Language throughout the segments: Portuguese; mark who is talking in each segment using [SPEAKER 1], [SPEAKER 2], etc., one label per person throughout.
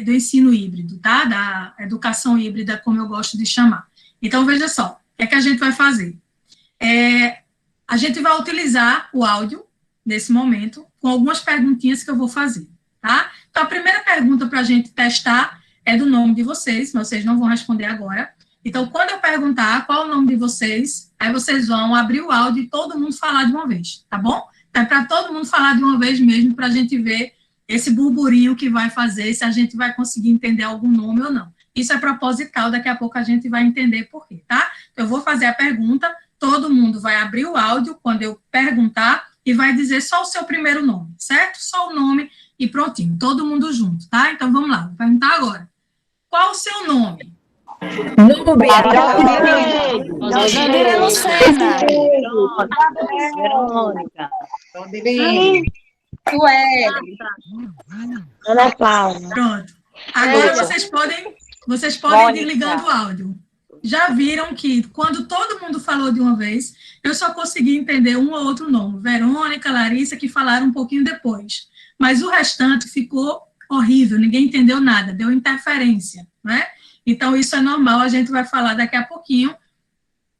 [SPEAKER 1] do ensino híbrido, tá? Da educação híbrida, como eu gosto de chamar. Então, veja só, o que é que a gente vai fazer? A gente vai utilizar o áudio, nesse momento, com algumas perguntinhas que eu vou fazer, tá? Então, a primeira pergunta para a gente testar é do nome de vocês, mas vocês não vão responder agora. Então, quando eu perguntar qual é o nome de vocês, aí vocês vão abrir o áudio e todo mundo falar de uma vez, tá bom? Então, é para todo mundo falar de uma vez mesmo, para a gente ver esse burburinho que vai fazer, se a gente vai conseguir entender algum nome ou não. Isso é proposital, daqui a pouco a gente vai entender por quê, tá? Eu vou fazer a pergunta, todo mundo vai abrir o áudio quando eu perguntar e vai dizer só o seu primeiro nome, certo? Só o nome e prontinho, todo mundo junto, tá? Então, vamos lá, vou perguntar agora. Qual o seu nome?
[SPEAKER 2] Núbia.
[SPEAKER 3] Jandira Lucena.
[SPEAKER 2] Verônica.
[SPEAKER 4] Sueli.
[SPEAKER 2] Ana Paula.
[SPEAKER 1] Pronto. Agora vocês podem ir desligando o áudio. Já viram que quando todo mundo falou de uma vez, eu só consegui entender um ou outro nome. Verônica, Larissa, que falaram um pouquinho depois. Mas o restante ficou horrível, ninguém entendeu nada, deu interferência, né? Então, isso é normal, a gente vai falar daqui a pouquinho.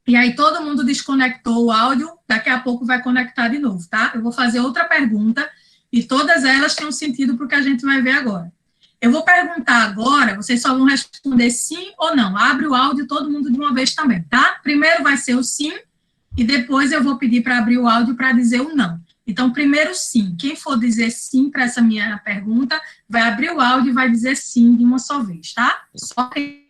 [SPEAKER 1] E aí, todo mundo desconectou o áudio, daqui a pouco vai conectar de novo, tá? Eu vou fazer outra pergunta, e todas elas têm um sentido para o que a gente vai ver agora. Eu vou perguntar agora, vocês só vão responder sim ou não. Abre o áudio todo mundo de uma vez também, tá? Primeiro vai ser o sim, e depois eu vou pedir para abrir o áudio para dizer o não. Então, primeiro sim. Quem for dizer sim para essa minha pergunta, vai abrir o áudio e vai dizer sim de uma só vez, tá? Só quem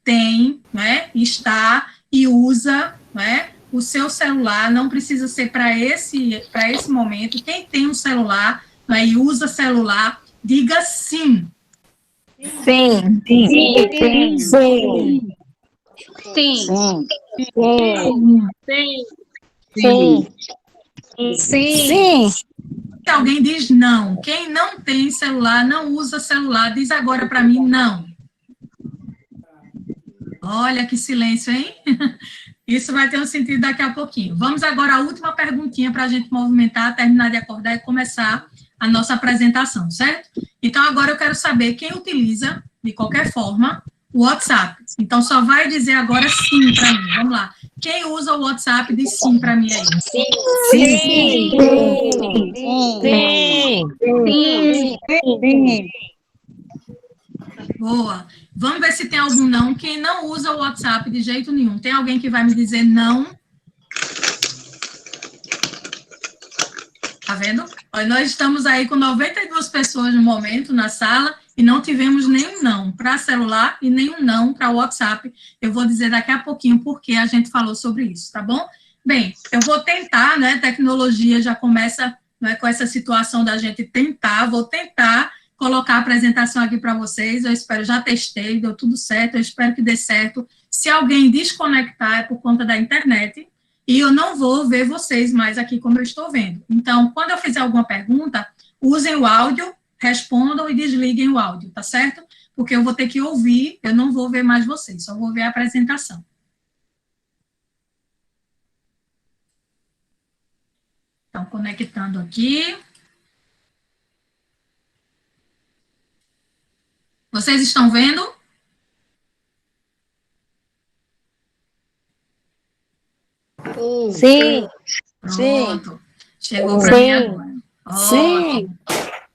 [SPEAKER 1] tem, né, está e usa, né, o seu celular, não precisa ser para esse momento. Quem tem um celular, né, e usa celular, diga sim.
[SPEAKER 2] Sim. Sim. Sim.
[SPEAKER 4] Sim.
[SPEAKER 2] Sim. Sim.
[SPEAKER 1] Se alguém diz não, quem não tem celular, não usa celular, diz agora para mim não. Olha que silêncio, hein? Isso vai ter um sentido daqui a pouquinho. Vamos agora à última perguntinha para a gente movimentar, terminar de acordar e começar a nossa apresentação, certo? Então, agora eu quero saber quem utiliza, de qualquer forma, o WhatsApp. Então, só vai dizer agora sim para mim. Vamos lá. Quem usa o WhatsApp, diz sim para mim aí.
[SPEAKER 2] Sim. Sim.
[SPEAKER 1] Boa. Vamos ver se tem algum não. Quem não usa o WhatsApp de jeito nenhum. Tem alguém que vai me dizer não? Tá vendo? Nós estamos aí com 92 pessoas no momento na sala e não tivemos nenhum não para celular e nenhum não para o WhatsApp. Eu vou dizer daqui a pouquinho porque a gente falou sobre isso, tá bom? Bem, eu vou tentar, né? Tecnologia já começa, né, com essa situação da gente tentar, vou tentar colocar a apresentação aqui para vocês, eu espero, já testei, deu tudo certo, eu espero que dê certo. Se alguém desconectar é por conta da internet, e eu não vou ver vocês mais aqui como eu estou vendo. Então, quando eu fizer alguma pergunta, usem o áudio, respondam e desliguem o áudio, tá certo? Porque eu vou ter que ouvir, eu não vou ver mais vocês, só vou ver a apresentação. Então, conectando aqui. Vocês estão vendo?
[SPEAKER 2] Sim.
[SPEAKER 1] Pronto. Chegou para mim agora.
[SPEAKER 2] Sim.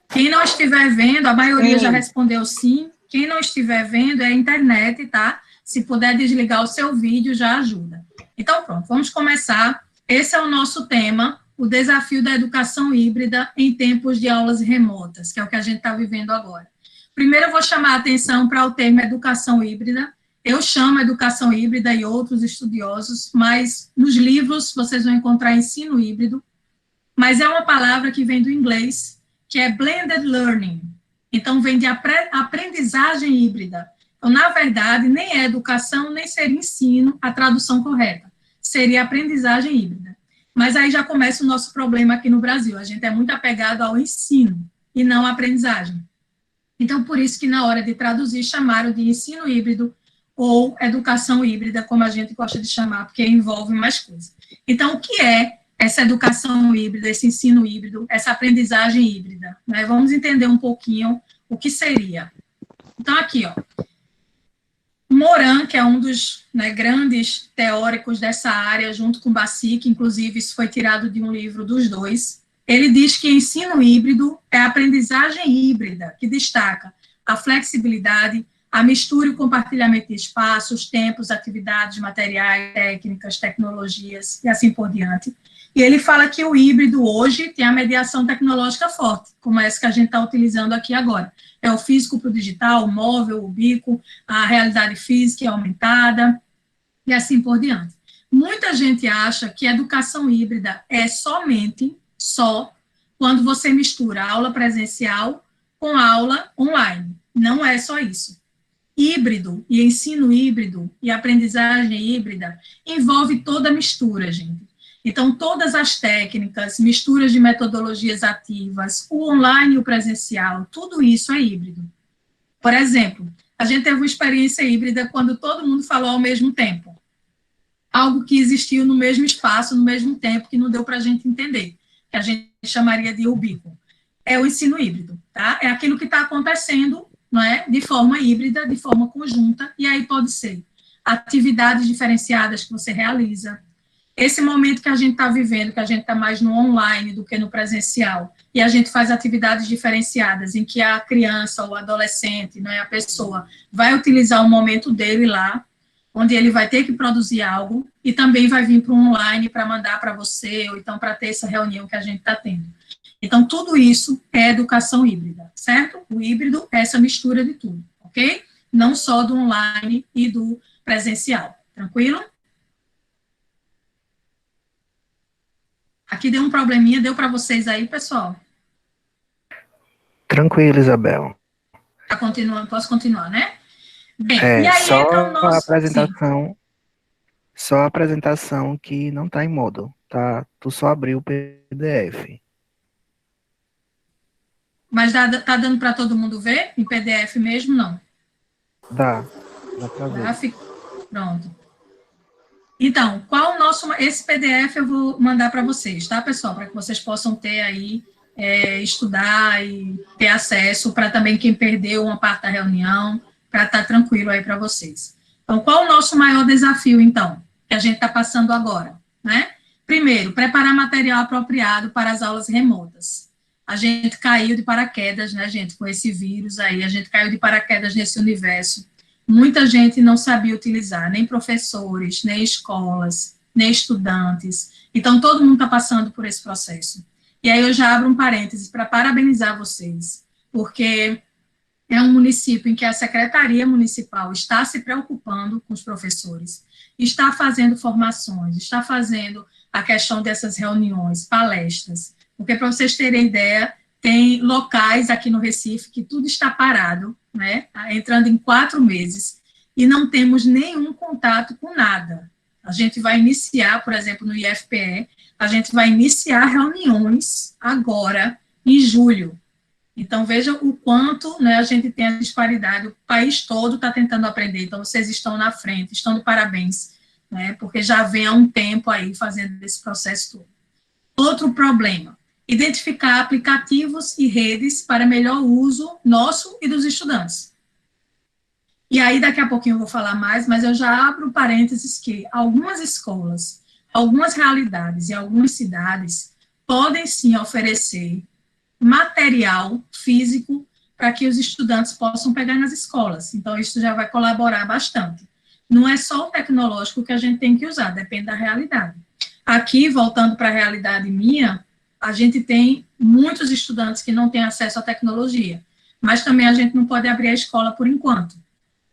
[SPEAKER 1] Quem não estiver vendo, a maioria já respondeu sim. Quem não estiver vendo é a internet, tá? Se puder desligar o seu vídeo, já ajuda. Então, pronto, vamos começar. Esse é o nosso tema, o desafio da educação híbrida em tempos de aulas remotas, que é o que a gente está vivendo agora. Primeiro, eu vou chamar a atenção para o termo educação híbrida. Eu chamo educação híbrida e outros estudiosos, mas nos livros vocês vão encontrar ensino híbrido, mas é uma palavra que vem do inglês, que é blended learning. Então, vem de aprendizagem híbrida. Então, na verdade, nem é educação, nem seria ensino a tradução correta. Seria aprendizagem híbrida. Mas aí já começa o nosso problema aqui no Brasil. A gente é muito apegado ao ensino e não à aprendizagem. Então, por isso que na hora de traduzir, chamaram de ensino híbrido ou educação híbrida, como a gente gosta de chamar, porque envolve mais coisas. Então, o que é essa educação híbrida, esse ensino híbrido, essa aprendizagem híbrida? Né? Vamos entender um pouquinho O que seria? Então, aqui, ó, Morin, que é um dos, né, grandes teóricos dessa área, junto com Bassic, inclusive isso foi tirado de um livro dos dois, ele diz que ensino híbrido é a aprendizagem híbrida, que destaca a flexibilidade, a mistura e o compartilhamento de espaços, tempos, atividades, materiais, técnicas, tecnologias e assim por diante. E ele fala que o híbrido hoje tem a mediação tecnológica forte, como essa que a gente está utilizando aqui agora. É o físico para o digital, o móvel, o bico, a realidade física é aumentada e assim por diante. Muita gente acha que a educação híbrida é só quando você mistura aula presencial com aula online. Não é só isso. Híbrido e ensino híbrido e aprendizagem híbrida envolve toda a mistura, gente. Então, todas as técnicas, misturas de metodologias ativas, o online e o presencial, tudo isso é híbrido. Por exemplo, a gente teve uma experiência híbrida quando todo mundo falou ao mesmo tempo. Algo que existiu no mesmo espaço, no mesmo tempo, que não deu para a gente entender, que a gente chamaria de ubíquo. É o ensino híbrido, tá? É aquilo que está acontecendo, não é? De forma híbrida, de forma conjunta, e aí pode ser atividades diferenciadas que você realiza. Esse momento que a gente está vivendo, que a gente está mais no online do que no presencial, e a gente faz atividades diferenciadas, em que a criança ou o adolescente, né, a pessoa, vai utilizar o momento dele lá, onde ele vai ter que produzir algo, e também vai vir para o online para mandar para você, ou então para ter essa reunião que a gente está tendo. Então, tudo isso é educação híbrida, certo? O híbrido é essa mistura de tudo, ok? Não só do online e do presencial, tranquilo? Aqui deu um probleminha, deu para vocês aí, pessoal?
[SPEAKER 3] Tranquilo, Isabel.
[SPEAKER 1] Tá continuando, posso continuar, né? Bem, e aí
[SPEAKER 3] só
[SPEAKER 1] entra o nosso...
[SPEAKER 3] a apresentação, só a apresentação que não está em modo, tá? Tu só abriu o PDF.
[SPEAKER 1] Mas tá dando para todo mundo ver? Em PDF mesmo, não?
[SPEAKER 3] Dá para ver.
[SPEAKER 1] Pronto. Então, qual o nosso... Esse PDF eu vou mandar para vocês, tá, pessoal? Para que vocês possam ter aí, estudar e ter acesso, para também quem perdeu uma parte da reunião, para estar tranquilo aí para vocês. Então, qual o nosso maior desafio, então, que a gente está passando agora, né? Primeiro, preparar material apropriado para as aulas remotas. A gente caiu de paraquedas, né, gente, com esse vírus aí, a gente caiu de paraquedas nesse universo. Muita gente não sabia utilizar, nem professores, nem escolas, nem estudantes. Então, todo mundo está passando por esse processo. E aí eu já abro um parênteses para parabenizar vocês, porque é um município em que a Secretaria Municipal está se preocupando com os professores, está fazendo formações, está fazendo a questão dessas reuniões, palestras, porque, para vocês terem ideia, tem locais aqui no Recife que tudo está parado, né, entrando em 4 meses, e não temos nenhum contato com nada. A gente vai iniciar, por exemplo, no IFPE, a gente vai iniciar reuniões agora, em julho. Então, veja o quanto, né, a gente tem a disparidade, o país todo está tentando aprender, então vocês estão na frente, estão de parabéns, né, porque já vem há um tempo aí fazendo esse processo todo. Outro problema, identificar aplicativos e redes para melhor uso nosso e dos estudantes. E aí, daqui a pouquinho eu vou falar mais, mas eu já abro parênteses que algumas escolas, algumas realidades e algumas cidades podem sim oferecer material físico para que os estudantes possam pegar nas escolas. Então, isso já vai colaborar bastante. Não é só o tecnológico que a gente tem que usar, depende da realidade. Aqui, voltando para a realidade minha, a gente tem muitos estudantes que não têm acesso à tecnologia, mas também a gente não pode abrir a escola por enquanto.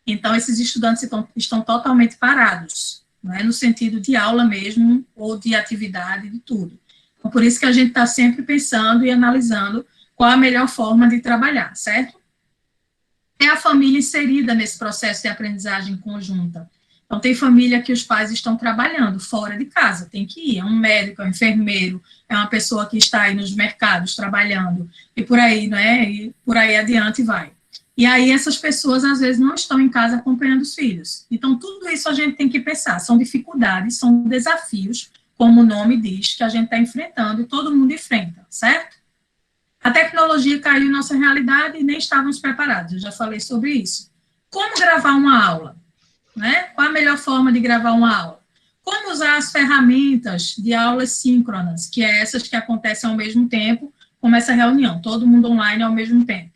[SPEAKER 1] Então, esses estudantes estão totalmente parados, não é no sentido de aula mesmo, ou de atividade, de tudo. Então, por isso que a gente está sempre pensando e analisando qual a melhor forma de trabalhar, certo? É a família inserida nesse processo de aprendizagem conjunta. Então, tem família que os pais estão trabalhando fora de casa, tem que ir, é um médico, é um enfermeiro, é uma pessoa que está aí nos mercados trabalhando, e por aí, né, e por aí adiante vai. E aí essas pessoas, às vezes, não estão em casa acompanhando os filhos. Então, tudo isso a gente tem que pensar, são dificuldades, são desafios, como o nome diz, que a gente está enfrentando e todo mundo enfrenta, certo? A tecnologia caiu em nossa realidade e nem estávamos preparados, eu já falei sobre isso. Como gravar uma aula? Né? Qual a melhor forma de gravar uma aula? Como usar as ferramentas de aulas síncronas, que é essas que acontecem ao mesmo tempo, como essa reunião, todo mundo online ao mesmo tempo.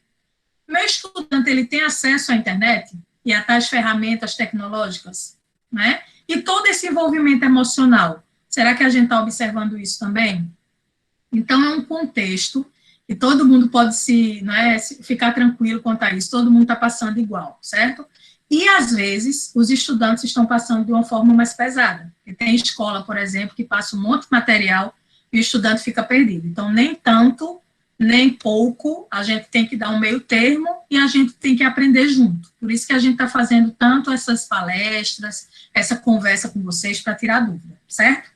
[SPEAKER 1] Meu estudante, ele tem acesso à internet e a tais ferramentas tecnológicas, né? E todo esse envolvimento emocional, será que a gente está observando isso também? Então, é um contexto e todo mundo pode ficar tranquilo quanto a isso, todo mundo está passando igual, certo? E, às vezes, os estudantes estão passando de uma forma mais pesada. E tem escola, por exemplo, que passa um monte de material e o estudante fica perdido. Então, nem tanto, nem pouco, a gente tem que dar um meio termo e a gente tem que aprender junto. Por isso que a gente está fazendo tanto essas palestras, essa conversa com vocês para tirar dúvida, certo?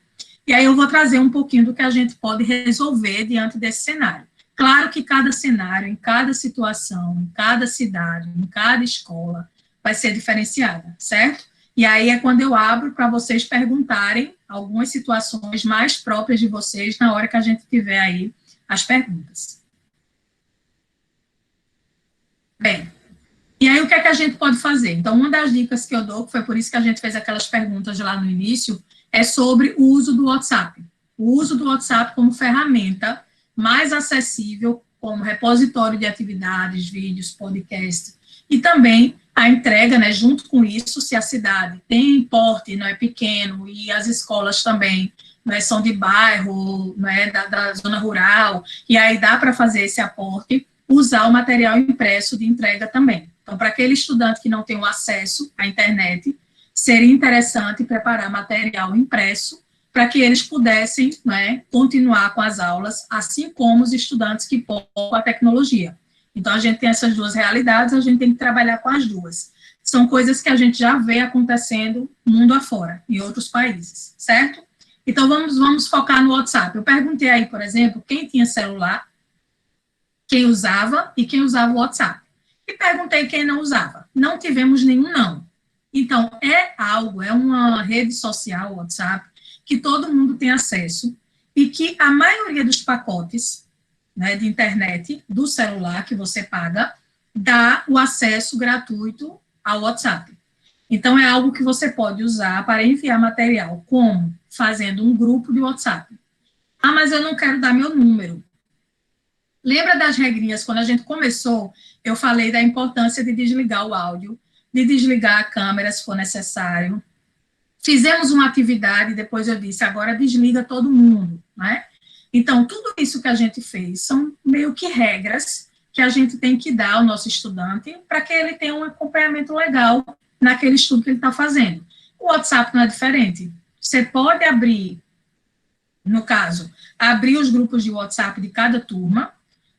[SPEAKER 1] E aí eu vou trazer um pouquinho do que a gente pode resolver diante desse cenário. Claro que cada cenário, em cada situação, em cada cidade, em cada escola, vai ser diferenciada, certo? E aí é quando eu abro para vocês perguntarem algumas situações mais próprias de vocês na hora que a gente tiver aí as perguntas. Bem, e aí o que é que a gente pode fazer? Então, uma das dicas que eu dou, que foi por isso que a gente fez aquelas perguntas lá no início, é sobre o uso do WhatsApp. O uso do WhatsApp como ferramenta mais acessível, como repositório de atividades, vídeos, podcasts, e também a entrega, né, junto com isso, se a cidade tem porte, não é pequeno, e as escolas também são de bairro, da zona rural, e aí dá para fazer esse aporte, usar o material impresso de entrega também. Então, para aquele estudante que não tem o acesso à internet, seria interessante preparar material impresso para que eles pudessem continuar com as aulas, assim como os estudantes que podem com a tecnologia. Então, a gente tem essas duas realidades, a gente tem que trabalhar com as duas. São coisas que a gente já vê acontecendo mundo afora, em outros países, certo? Então, vamos focar no WhatsApp. Eu perguntei aí, por exemplo, quem tinha celular, quem usava e quem usava o WhatsApp. E perguntei quem não usava. Não tivemos nenhum não. Então, é uma rede social, o WhatsApp, que todo mundo tem acesso e que a maioria dos pacotes de internet do celular que você paga dá o acesso gratuito ao WhatsApp. Então, é algo que você pode usar para enviar material, como fazendo um grupo de WhatsApp. Ah, mas eu não quero dar meu número. Lembra das regrinhas, quando a gente começou, eu falei da importância de desligar o áudio, de desligar a câmera, se for necessário. Fizemos uma atividade, depois eu disse, agora desliga todo mundo, né? Então, tudo isso que a gente fez são meio que regras que a gente tem que dar ao nosso estudante para que ele tenha um acompanhamento legal naquele estudo que ele está fazendo. O WhatsApp não é diferente. Você pode abrir, no caso, abrir os grupos de WhatsApp de cada turma,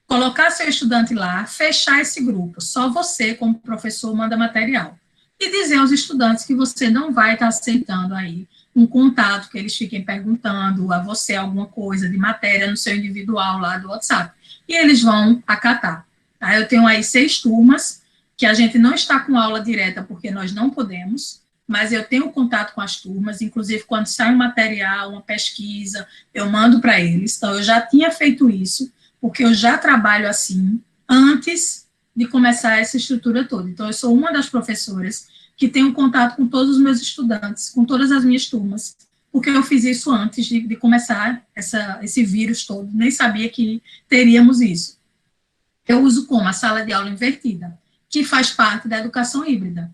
[SPEAKER 1] colocar seu estudante lá, fechar esse grupo. Só você, como professor, manda material. E dizer aos estudantes que você não vai estar aceitando aí um contato, que eles fiquem perguntando a você alguma coisa de matéria no seu individual lá do WhatsApp. E eles vão acatar. Tá? Eu tenho aí 6 turmas, que a gente não está com aula direta porque nós não podemos, mas eu tenho contato com as turmas, inclusive quando sai um material, uma pesquisa, eu mando para eles. Então, eu já tinha feito isso, porque eu já trabalho assim, antes de começar essa estrutura toda. Então, eu sou uma das professoras que tenho contato com todos os meus estudantes, com todas as minhas turmas, porque eu fiz isso antes de começar esse vírus todo, nem sabia que teríamos isso. Eu uso como a sala de aula invertida, que faz parte da educação híbrida.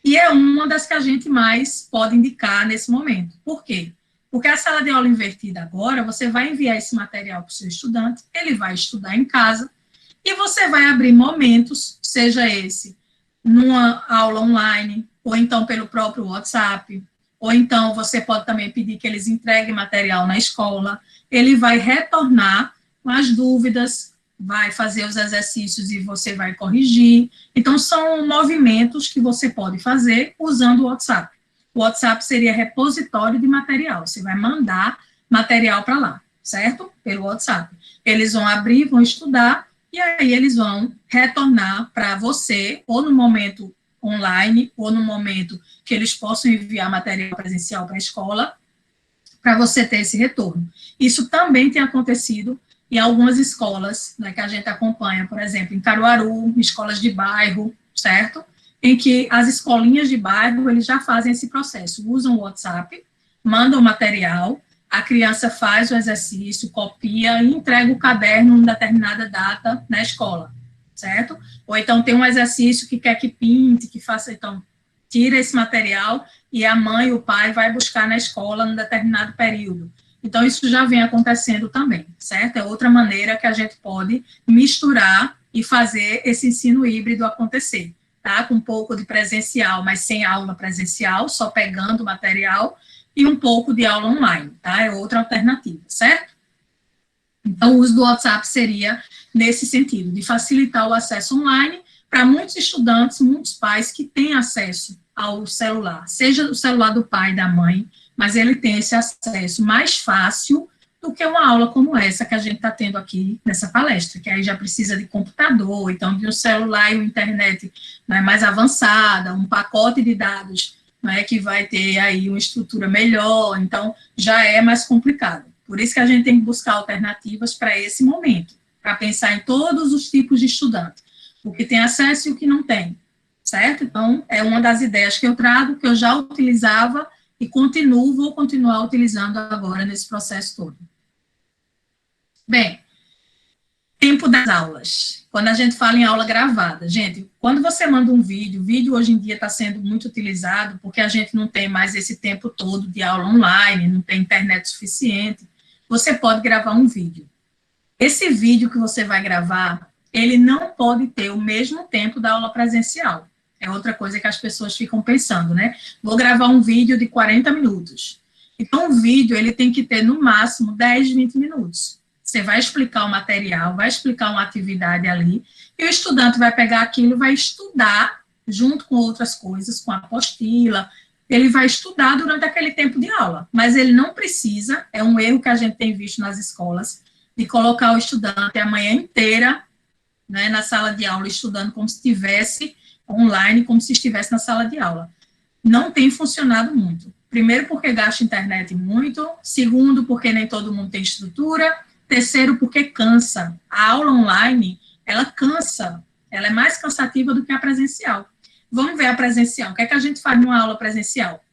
[SPEAKER 1] E é uma das que a gente mais pode indicar nesse momento. Por quê? Porque a sala de aula invertida agora, você vai enviar esse material para o seu estudante, ele vai estudar em casa, e você vai abrir momentos, seja esse numa aula online, ou então pelo próprio WhatsApp, ou então você pode também pedir que eles entreguem material na escola, ele vai retornar com as dúvidas, vai fazer os exercícios e você vai corrigir. Então, são movimentos que você pode fazer usando o WhatsApp. O WhatsApp seria repositório de material, você vai mandar material para lá, certo? Pelo WhatsApp. Eles vão abrir, vão estudar, e aí eles vão retornar para você, ou no momento online, ou no momento que eles possam enviar material presencial para a escola, para você ter esse retorno. Isso também tem acontecido em algumas escolas, né, que a gente acompanha, por exemplo, em Caruaru, escolas de bairro, certo? Em que as escolinhas de bairro, eles já fazem esse processo, usam o WhatsApp, mandam o material, a criança faz o exercício, copia e entrega o caderno em determinada data na escola, certo? Ou então tem um exercício que quer que pinte, que faça, então, tira esse material e a mãe e o pai vai buscar na escola num determinado período. Então, isso já vem acontecendo também, certo? É outra maneira que a gente pode misturar e fazer esse ensino híbrido acontecer, tá? Com um pouco de presencial, mas sem aula presencial, só pegando o material, e um pouco de aula online, tá? É outra alternativa, certo? Então, o uso do WhatsApp seria nesse sentido, de facilitar o acesso online para muitos estudantes, muitos pais que têm acesso ao celular, seja o celular do pai e da mãe, mas ele tem esse acesso mais fácil do que uma aula como essa que a gente está tendo aqui nessa palestra, que aí já precisa de computador, então de um celular e uma internet, né, mais avançada, um pacote de dados, né, que vai ter aí uma estrutura melhor, então já é mais complicado. Por isso que a gente tem que buscar alternativas para esse momento, para pensar em todos os tipos de estudante, o que tem acesso e o que não tem, certo? Então, é uma das ideias que eu trago, que eu já utilizava e vou continuar utilizando agora nesse processo todo. Bem, tempo das aulas. Quando a gente fala em aula gravada, gente, quando você manda um vídeo hoje em dia está sendo muito utilizado porque a gente não tem mais esse tempo todo de aula online, não tem internet suficiente, você pode gravar um vídeo. Esse vídeo que você vai gravar, ele não pode ter o mesmo tempo da aula presencial. É outra coisa que as pessoas ficam pensando, né? Vou gravar um vídeo de 40 minutos. Então, o vídeo, ele tem que ter, no máximo, 10, 20 minutos. Você vai explicar o material, vai explicar uma atividade ali, e o estudante vai pegar aquilo e vai estudar, junto com outras coisas, com a apostila, ele vai estudar durante aquele tempo de aula, mas ele não precisa, é um erro que a gente tem visto nas escolas, de colocar o estudante a manhã inteira, né, na sala de aula, estudando como se estivesse online, como se estivesse na sala de aula. Não tem funcionado muito. Primeiro, porque gasta internet muito. Segundo, porque nem todo mundo tem estrutura. Terceiro, porque cansa. A aula online, ela cansa. Ela é mais cansativa do que a presencial. Vamos ver a presencial. O que é que a gente faz numa aula presencial?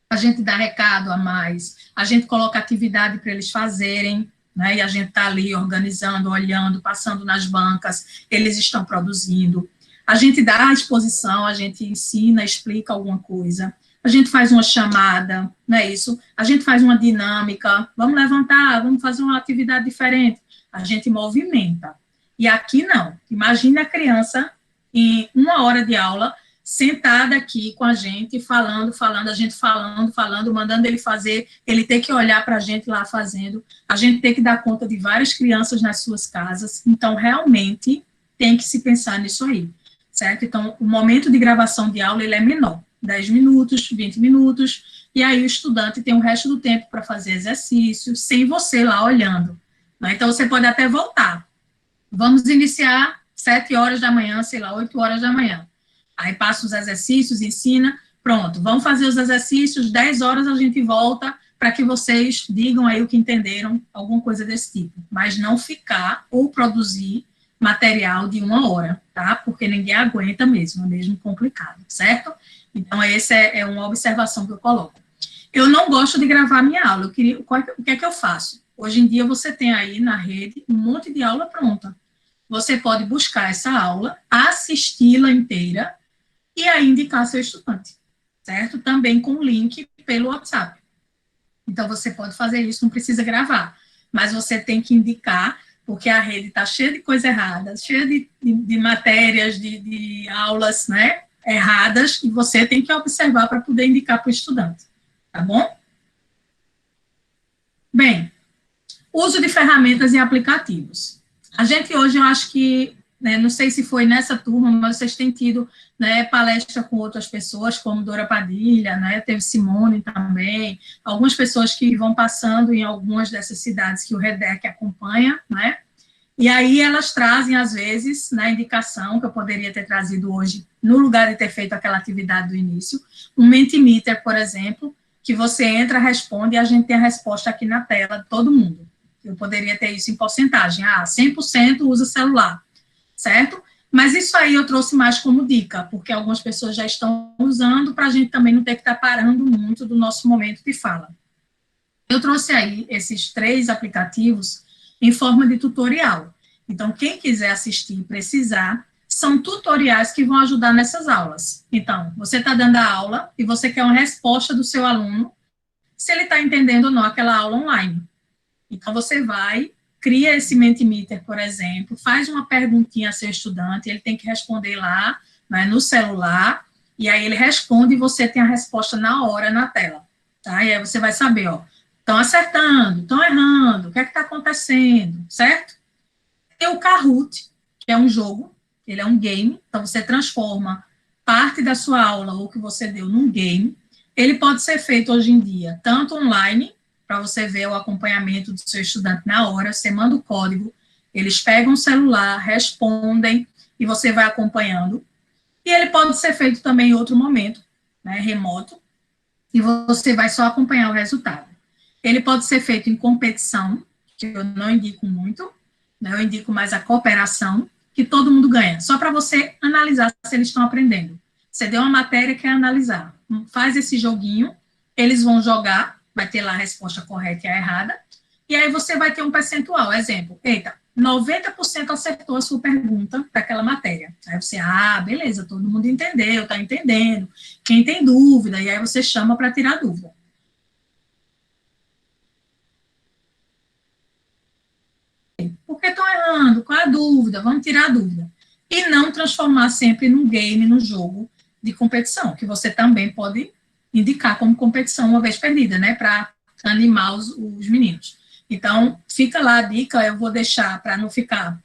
[SPEAKER 1] A gente dá recado a mais, a gente coloca atividade para eles fazerem, né, e a gente está ali organizando, olhando, passando nas bancas, eles estão produzindo. A gente dá a exposição, a gente ensina, explica alguma coisa, a gente faz uma chamada, não é isso? A gente faz uma dinâmica, vamos levantar, vamos fazer uma atividade diferente. A gente movimenta. E aqui não. Imagine a criança em 1 hora de aula, sentada aqui com a gente, falando, a gente falando, mandando ele fazer, ele ter que olhar para a gente lá fazendo, a gente tem que dar conta de várias crianças nas suas casas, então, realmente, tem que se pensar nisso aí, certo? Então, o momento de gravação de aula, ele é menor, 10 minutos, 20 minutos, e aí o estudante tem o resto do tempo para fazer exercício, sem você lá olhando, né? Então, você pode até voltar. Vamos iniciar 7 horas da manhã, sei lá, 8 horas da manhã. Aí passa os exercícios, ensina, pronto, vamos fazer os exercícios, 10 horas a gente volta para que vocês digam aí o que entenderam, alguma coisa desse tipo. Mas não ficar ou produzir material de 1 hora, tá? Porque ninguém aguenta mesmo, é mesmo complicado, certo? Então, essa é uma observação que eu coloco. Eu não gosto de gravar minha aula, o que é que eu faço? Hoje em dia você tem aí na rede um monte de aula pronta. Você pode buscar essa aula, assisti-la inteira, e aí indicar seu estudante, certo? Também com link pelo WhatsApp. Então, você pode fazer isso, não precisa gravar, mas você tem que indicar, porque a rede está cheia de coisa errada, cheia de matérias, de aulas, né, erradas, e você tem que observar para poder indicar para o estudante, tá bom? Bem, uso de ferramentas e aplicativos. A gente hoje, eu acho que, né, não sei se foi nessa turma, mas vocês têm tido, né, palestra com outras pessoas, como Dora Padilha, né, teve Simone também, algumas pessoas que vão passando em algumas dessas cidades que o REDEC acompanha, né, e aí elas trazem, às vezes, na indicação, que eu poderia ter trazido hoje, no lugar de ter feito aquela atividade do início, um Mentimeter, por exemplo, que você entra, responde, e a gente tem a resposta aqui na tela de todo mundo. eu poderia ter isso em porcentagem, 100% usa celular, certo? Mas isso aí eu trouxe mais como dica, porque algumas pessoas já estão usando, para a gente também não ter que estar parando muito do nosso momento de fala. Eu trouxe aí esses 3 aplicativos em forma de tutorial. Então, quem quiser assistir e precisar, são tutoriais que vão ajudar nessas aulas. Então, você está dando a aula e você quer uma resposta do seu aluno, se ele está entendendo ou não aquela aula online. Então, você vai, cria esse Mentimeter, por exemplo, faz uma perguntinha a seu estudante, ele tem que responder lá, né, no celular, e aí ele responde e você tem a resposta na hora na tela. Tá? E aí você vai saber, estão acertando, estão errando, o que é que está acontecendo, certo? Tem o Kahoot, que é um jogo, ele é um game, então você transforma parte da sua aula ou que você deu num game. Ele pode ser feito hoje em dia, tanto online, para você ver o acompanhamento do seu estudante na hora, você manda o código, eles pegam o celular, respondem, e você vai acompanhando. E ele pode ser feito também em outro momento, né, remoto, e você vai só acompanhar o resultado. Ele pode ser feito em competição, que eu não indico muito, né, eu indico mais a cooperação, que todo mundo ganha, só para você analisar se eles estão aprendendo. Você deu uma matéria, quer analisar, faz esse joguinho, eles vão jogar, vai ter lá a resposta correta e a errada, e aí você vai ter um percentual, exemplo, 90% acertou a sua pergunta daquela matéria. Aí você, beleza, todo mundo entendeu, está entendendo, quem tem dúvida, e aí você chama para tirar dúvida. Por que estão errando? Qual é a dúvida? Vamos tirar a dúvida. E não transformar sempre num game, num jogo de competição, que você também pode indicar como competição uma vez perdida, né, para animar os meninos. Então, fica lá a dica, eu vou deixar para não ficar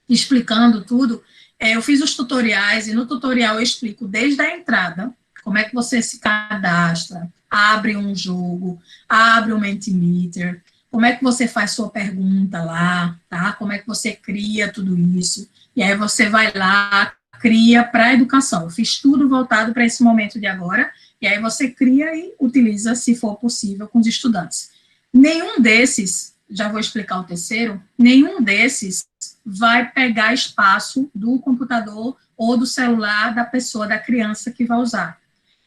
[SPEAKER 1] explicando tudo. Eu fiz os tutoriais, e no tutorial eu explico desde a entrada, como é que você se cadastra, abre um jogo, abre um Mentimeter, como é que você faz sua pergunta lá, tá? Como é que você cria tudo isso, e aí você vai lá, cria para a educação. Eu fiz tudo voltado para esse momento de agora, e aí você cria e utiliza, se for possível, com os estudantes. Nenhum desses, já vou explicar o terceiro, nenhum desses vai pegar espaço do computador ou do celular da pessoa, da criança que vai usar.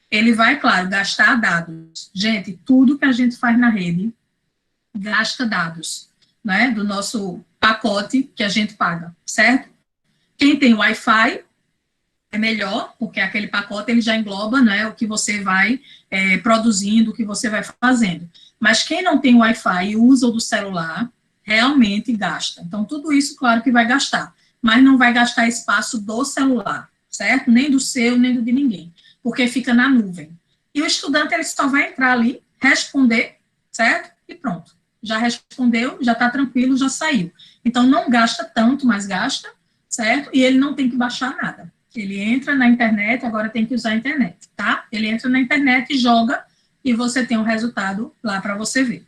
[SPEAKER 1] Ele vai, claro, gastar dados. Gente, tudo que a gente faz na rede gasta dados, né, do nosso pacote que a gente paga, certo? Quem tem Wi-Fi é melhor, porque aquele pacote ele já engloba, né, o que você vai produzindo, o que você vai fazendo. Mas quem não tem Wi-Fi e usa o do celular, realmente gasta. Então, tudo isso, claro que vai gastar, mas não vai gastar espaço do celular, certo? Nem do seu, nem do de ninguém, porque fica na nuvem. E o estudante, ele só vai entrar ali, responder, certo? E pronto. Já respondeu, já está tranquilo, já saiu. Então, não gasta tanto, mas gasta, certo? E ele não tem que baixar nada. Ele entra na internet, agora tem que usar a internet, tá? Ele entra na internet e joga, e você tem um resultado lá para você ver.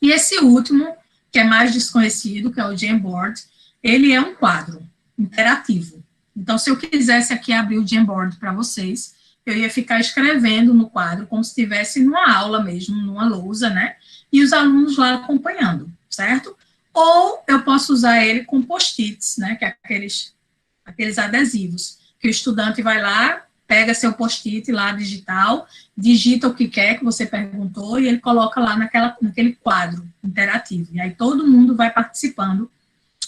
[SPEAKER 1] E esse último, que é mais desconhecido, que é o Jamboard, ele é um quadro interativo. Então, se eu quisesse aqui abrir o Jamboard para vocês, eu ia ficar escrevendo no quadro, como se estivesse numa aula mesmo, numa lousa, né? E os alunos lá acompanhando, certo? Ou eu posso usar ele com post-its, né? Que é aqueles adesivos, que o estudante vai lá, pega seu post-it lá digital, digita o que quer que você perguntou e ele coloca lá naquele quadro interativo. E aí todo mundo vai participando.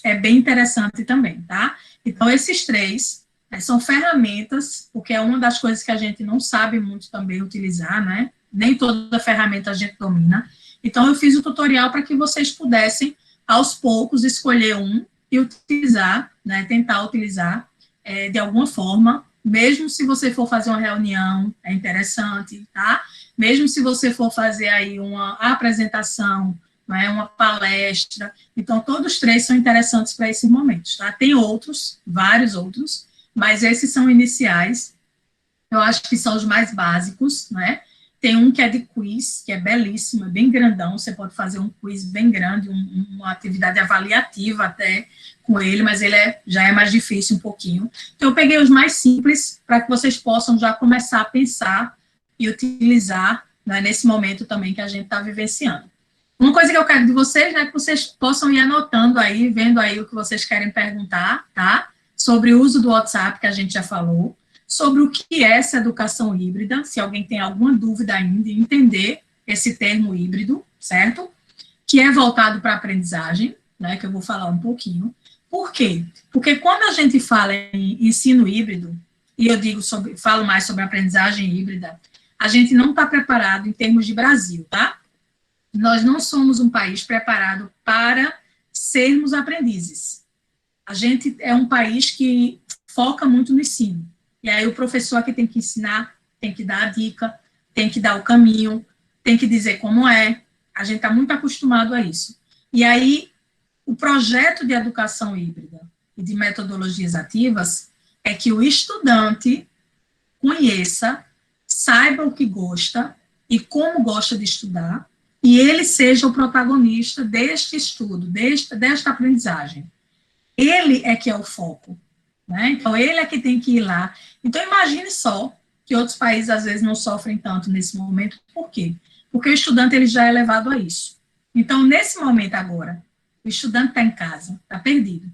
[SPEAKER 1] É bem interessante também, tá? Então, esses 3 são ferramentas, porque é uma das coisas que a gente não sabe muito também utilizar, né? Nem toda ferramenta a gente domina. Então, eu fiz o tutorial para que vocês pudessem, aos poucos, escolher um e utilizar, né? Tentar utilizar de alguma forma. Mesmo se você for fazer uma reunião, é interessante, tá? Mesmo se você for fazer aí uma apresentação, né, uma palestra, então todos 3 são interessantes para esses momentos, tá? Tem outros, vários outros, mas esses são iniciais, eu acho que são os mais básicos, né? Tem um que é de quiz, que é belíssimo, é bem grandão, você pode fazer um quiz bem grande, uma atividade avaliativa até com ele, mas ele já é mais difícil um pouquinho. Então, eu peguei os mais simples, para que vocês possam já começar a pensar e utilizar, né, nesse momento também que a gente está vivenciando. Uma coisa que eu quero de vocês, né, que vocês possam ir anotando aí, vendo aí o que vocês querem perguntar, tá? Sobre o uso do WhatsApp, que a gente já falou, sobre o que é essa educação híbrida, se alguém tem alguma dúvida ainda em entender esse termo híbrido, certo? Que é voltado para a aprendizagem, né, que eu vou falar um pouquinho. Por quê? Porque quando a gente fala em ensino híbrido, e eu falo mais sobre aprendizagem híbrida, a gente não está preparado em termos de Brasil, tá? Nós não somos um país preparado para sermos aprendizes. A gente é um país que foca muito no ensino. E aí o professor aqui tem que ensinar, tem que dar a dica, tem que dar o caminho, tem que dizer como é. A gente está muito acostumado a isso. E aí, o projeto de educação híbrida e de metodologias ativas é que o estudante conheça, saiba o que gosta e como gosta de estudar, e ele seja o protagonista deste estudo, desta aprendizagem. Ele é que é o foco, né? Então, ele é que tem que ir lá. Então, imagine só que outros países, às vezes, não sofrem tanto nesse momento. Por quê? Porque o estudante ele já é levado a isso. Então, nesse momento agora, o estudante está em casa, está perdido.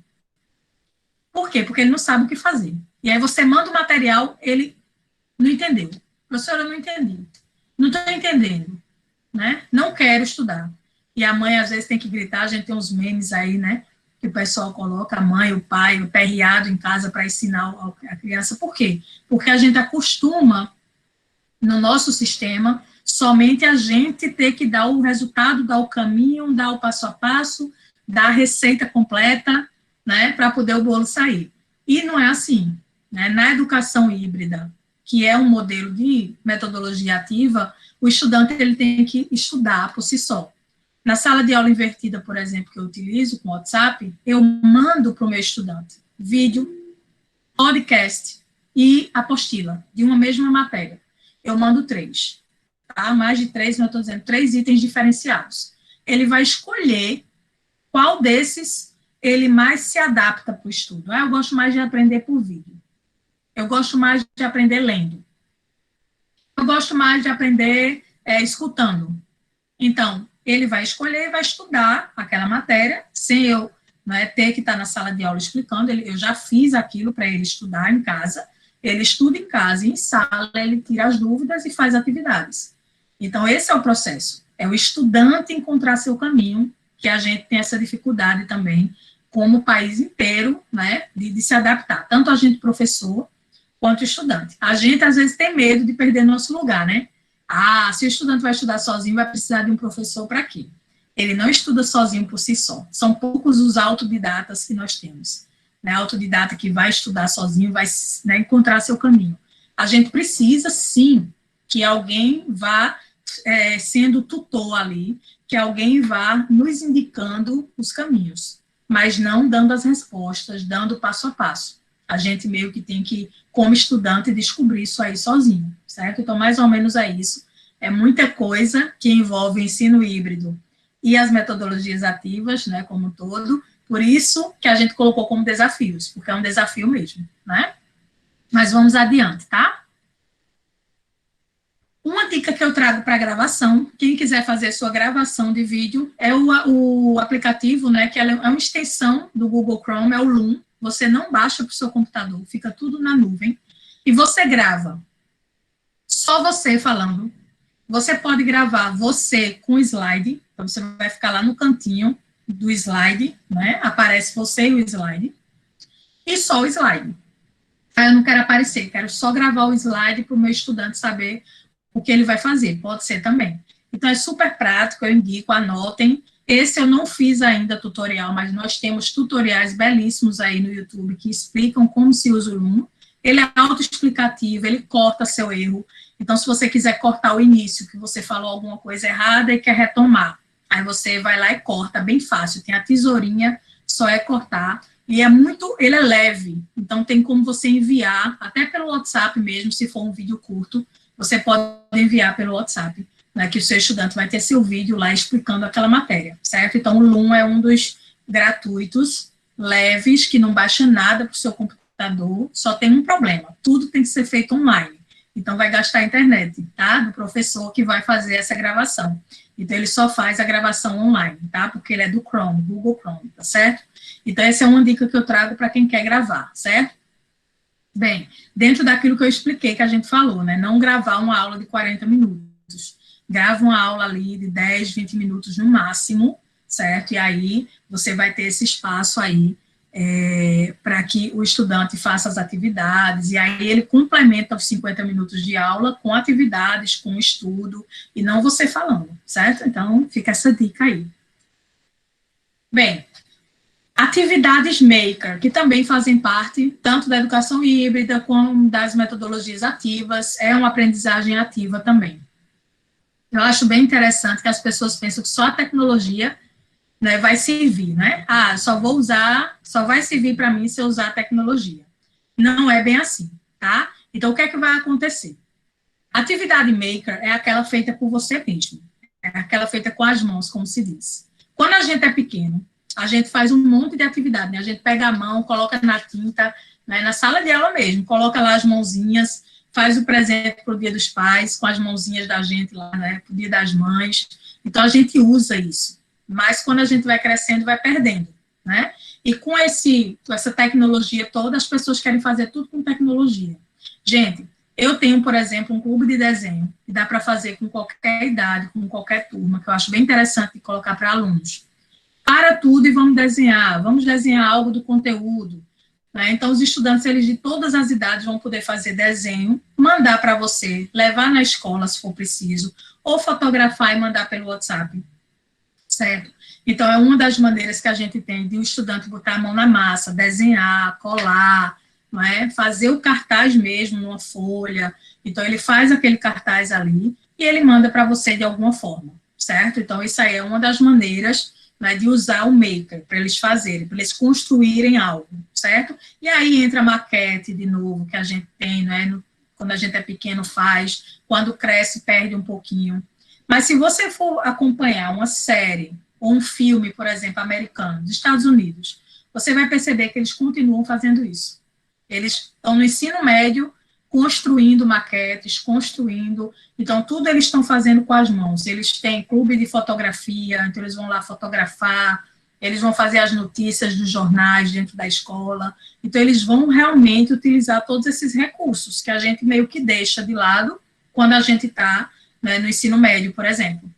[SPEAKER 1] Por quê? Porque ele não sabe o que fazer. E aí você manda o material, ele não entendeu. Professora, eu não entendi. Não estou entendendo. Né? Não quero estudar. E a mãe, às vezes, tem que gritar. A gente tem uns memes aí, né? Que o pessoal coloca a mãe, o pai, o perreado em casa para ensinar a criança. Por quê? Porque a gente acostuma, no nosso sistema, somente a gente ter que dar o resultado, dar o caminho, dar o passo a passo, dar a receita completa, né, para poder o bolo sair. E não é assim, né? Na educação híbrida, que é um modelo de metodologia ativa, o estudante ele tem que estudar por si só. Na sala de aula invertida, por exemplo, que eu utilizo com o WhatsApp, eu mando para o meu estudante vídeo, podcast e apostila de uma mesma matéria. Eu mando 3. Tá? Mais de 3, não estou dizendo, 3 itens diferenciados. Ele vai escolher qual desses ele mais se adapta para o estudo. Eu gosto mais de aprender por vídeo. Eu gosto mais de aprender lendo. Eu gosto mais de aprender escutando. Então, ele vai escolher e vai estudar aquela matéria, sem eu ter que estar na sala de aula explicando. Eu já fiz aquilo para ele estudar em casa. Ele estuda em casa e em sala ele tira as dúvidas e faz atividades. Então, esse é o processo. É o estudante encontrar seu caminho, que a gente tem essa dificuldade também, como o país inteiro, né, de se adaptar. Tanto a gente, professor, quanto estudante. A gente, às vezes, tem medo de perder nosso lugar, né? Ah, se o estudante vai estudar sozinho, vai precisar de um professor para quê? Ele não estuda sozinho por si só. São poucos os autodidatas que nós temos. Né? Autodidata que vai estudar sozinho, vai encontrar seu caminho. A gente precisa, sim, que alguém vá sendo tutor ali, que alguém vá nos indicando os caminhos, mas não dando as respostas, dando passo a passo. A gente meio que tem que, como estudante, descobrir isso aí sozinho, certo? Então, mais ou menos é isso. É muita coisa que envolve o ensino híbrido e as metodologias ativas, né, como um todo. Por isso que a gente colocou como desafios, porque é um desafio mesmo, né? Mas vamos adiante, tá? Uma dica que eu trago para gravação, quem quiser fazer sua gravação de vídeo, é o aplicativo, né, que é uma extensão do Google Chrome, é o Loom. Você não baixa para o seu computador, fica tudo na nuvem, e você grava. Só você falando. Você pode gravar você com slide, então você vai ficar lá no cantinho do slide, né, aparece você e o slide, e só o slide. Aí eu não quero aparecer, quero só gravar o slide para o meu estudante saber o que ele vai fazer, pode ser também. Então, é super prático, eu indico, anotem. Esse eu não fiz ainda tutorial, mas nós temos tutoriais belíssimos aí no YouTube que explicam como se usa o Loom. Ele é autoexplicativo, ele corta seu erro. Então, se você quiser cortar o início, que você falou alguma coisa errada e quer retomar, aí você vai lá e corta, bem fácil. Tem a tesourinha, só é cortar. E ele é leve, então tem como você enviar, até pelo WhatsApp mesmo, se for um vídeo curto, você pode enviar pelo WhatsApp, né, que o seu estudante vai ter seu vídeo lá explicando aquela matéria, certo? Então, o Loom é um dos gratuitos, leves, que não baixa nada para o seu computador, só tem um problema, tudo tem que ser feito online. então vai gastar a internet, tá? Do professor que vai fazer essa gravação. Então, ele só faz a gravação online, tá? Porque ele é do Chrome, Google Chrome, tá certo? Então, essa é uma dica que eu trago para quem quer gravar, certo? Bem, dentro daquilo que eu expliquei, que a gente falou, né? Não gravar uma aula de 40 minutos. Grava uma aula ali de 10, 20 minutos no máximo, certo? E aí, você vai ter esse espaço aí para que o estudante faça as atividades, e aí ele complementa os 50 minutos de aula com atividades, com estudo, e não você falando, certo? Então, fica essa dica aí. Bem, atividades maker, que também fazem parte tanto da educação híbrida como das metodologias ativas, é uma aprendizagem ativa também. Eu acho bem interessante que as pessoas pensam que só a tecnologia, né, vai servir, né? Ah, só vai servir para mim se eu usar a tecnologia. Não é bem assim, tá? Então, o que é que vai acontecer? Atividade maker é aquela feita por você mesmo, é aquela feita com as mãos, como se diz. Quando a gente é pequeno, a gente faz um monte de atividade, né? A gente pega a mão, coloca na tinta, né, na sala de aula mesmo, coloca lá as mãozinhas, faz o presente para o Dia dos Pais, com as mãozinhas da gente lá, né, para o Dia das Mães. Então, a gente usa isso. Mas quando a gente vai crescendo, vai perdendo, né? E com essa tecnologia toda, as pessoas querem fazer tudo com tecnologia. Gente, eu tenho, por exemplo, um clube de desenho, que dá para fazer com qualquer idade, com qualquer turma, que eu acho bem interessante de colocar para alunos. Para tudo e vamos desenhar algo do conteúdo, né? Então, os estudantes, eles de todas as idades vão poder fazer desenho, mandar para você, levar na escola, se for preciso, ou fotografar e mandar pelo WhatsApp. Certo? Então, é uma das maneiras que a gente tem de o estudante botar a mão na massa, desenhar, colar, não é? Fazer o cartaz mesmo numa folha. Então, ele faz aquele cartaz ali e ele manda para você de alguma forma, certo? Então, isso aí é uma das maneiras, né, de usar o maker, para eles fazerem, para eles construírem algo, certo? E aí entra a maquete, de novo, que a gente tem, né, quando a gente é pequeno faz, quando cresce perde um pouquinho. Mas se você for acompanhar uma série ou um filme, por exemplo, americano, dos Estados Unidos, você vai perceber que eles continuam fazendo isso. Eles estão no ensino médio, construindo maquetes, então tudo eles estão fazendo com as mãos. Eles têm clube de fotografia, então eles vão lá fotografar, eles vão fazer as notícias dos jornais dentro da escola, então eles vão realmente utilizar todos esses recursos que a gente meio que deixa de lado quando a gente está, né, no ensino médio, por exemplo.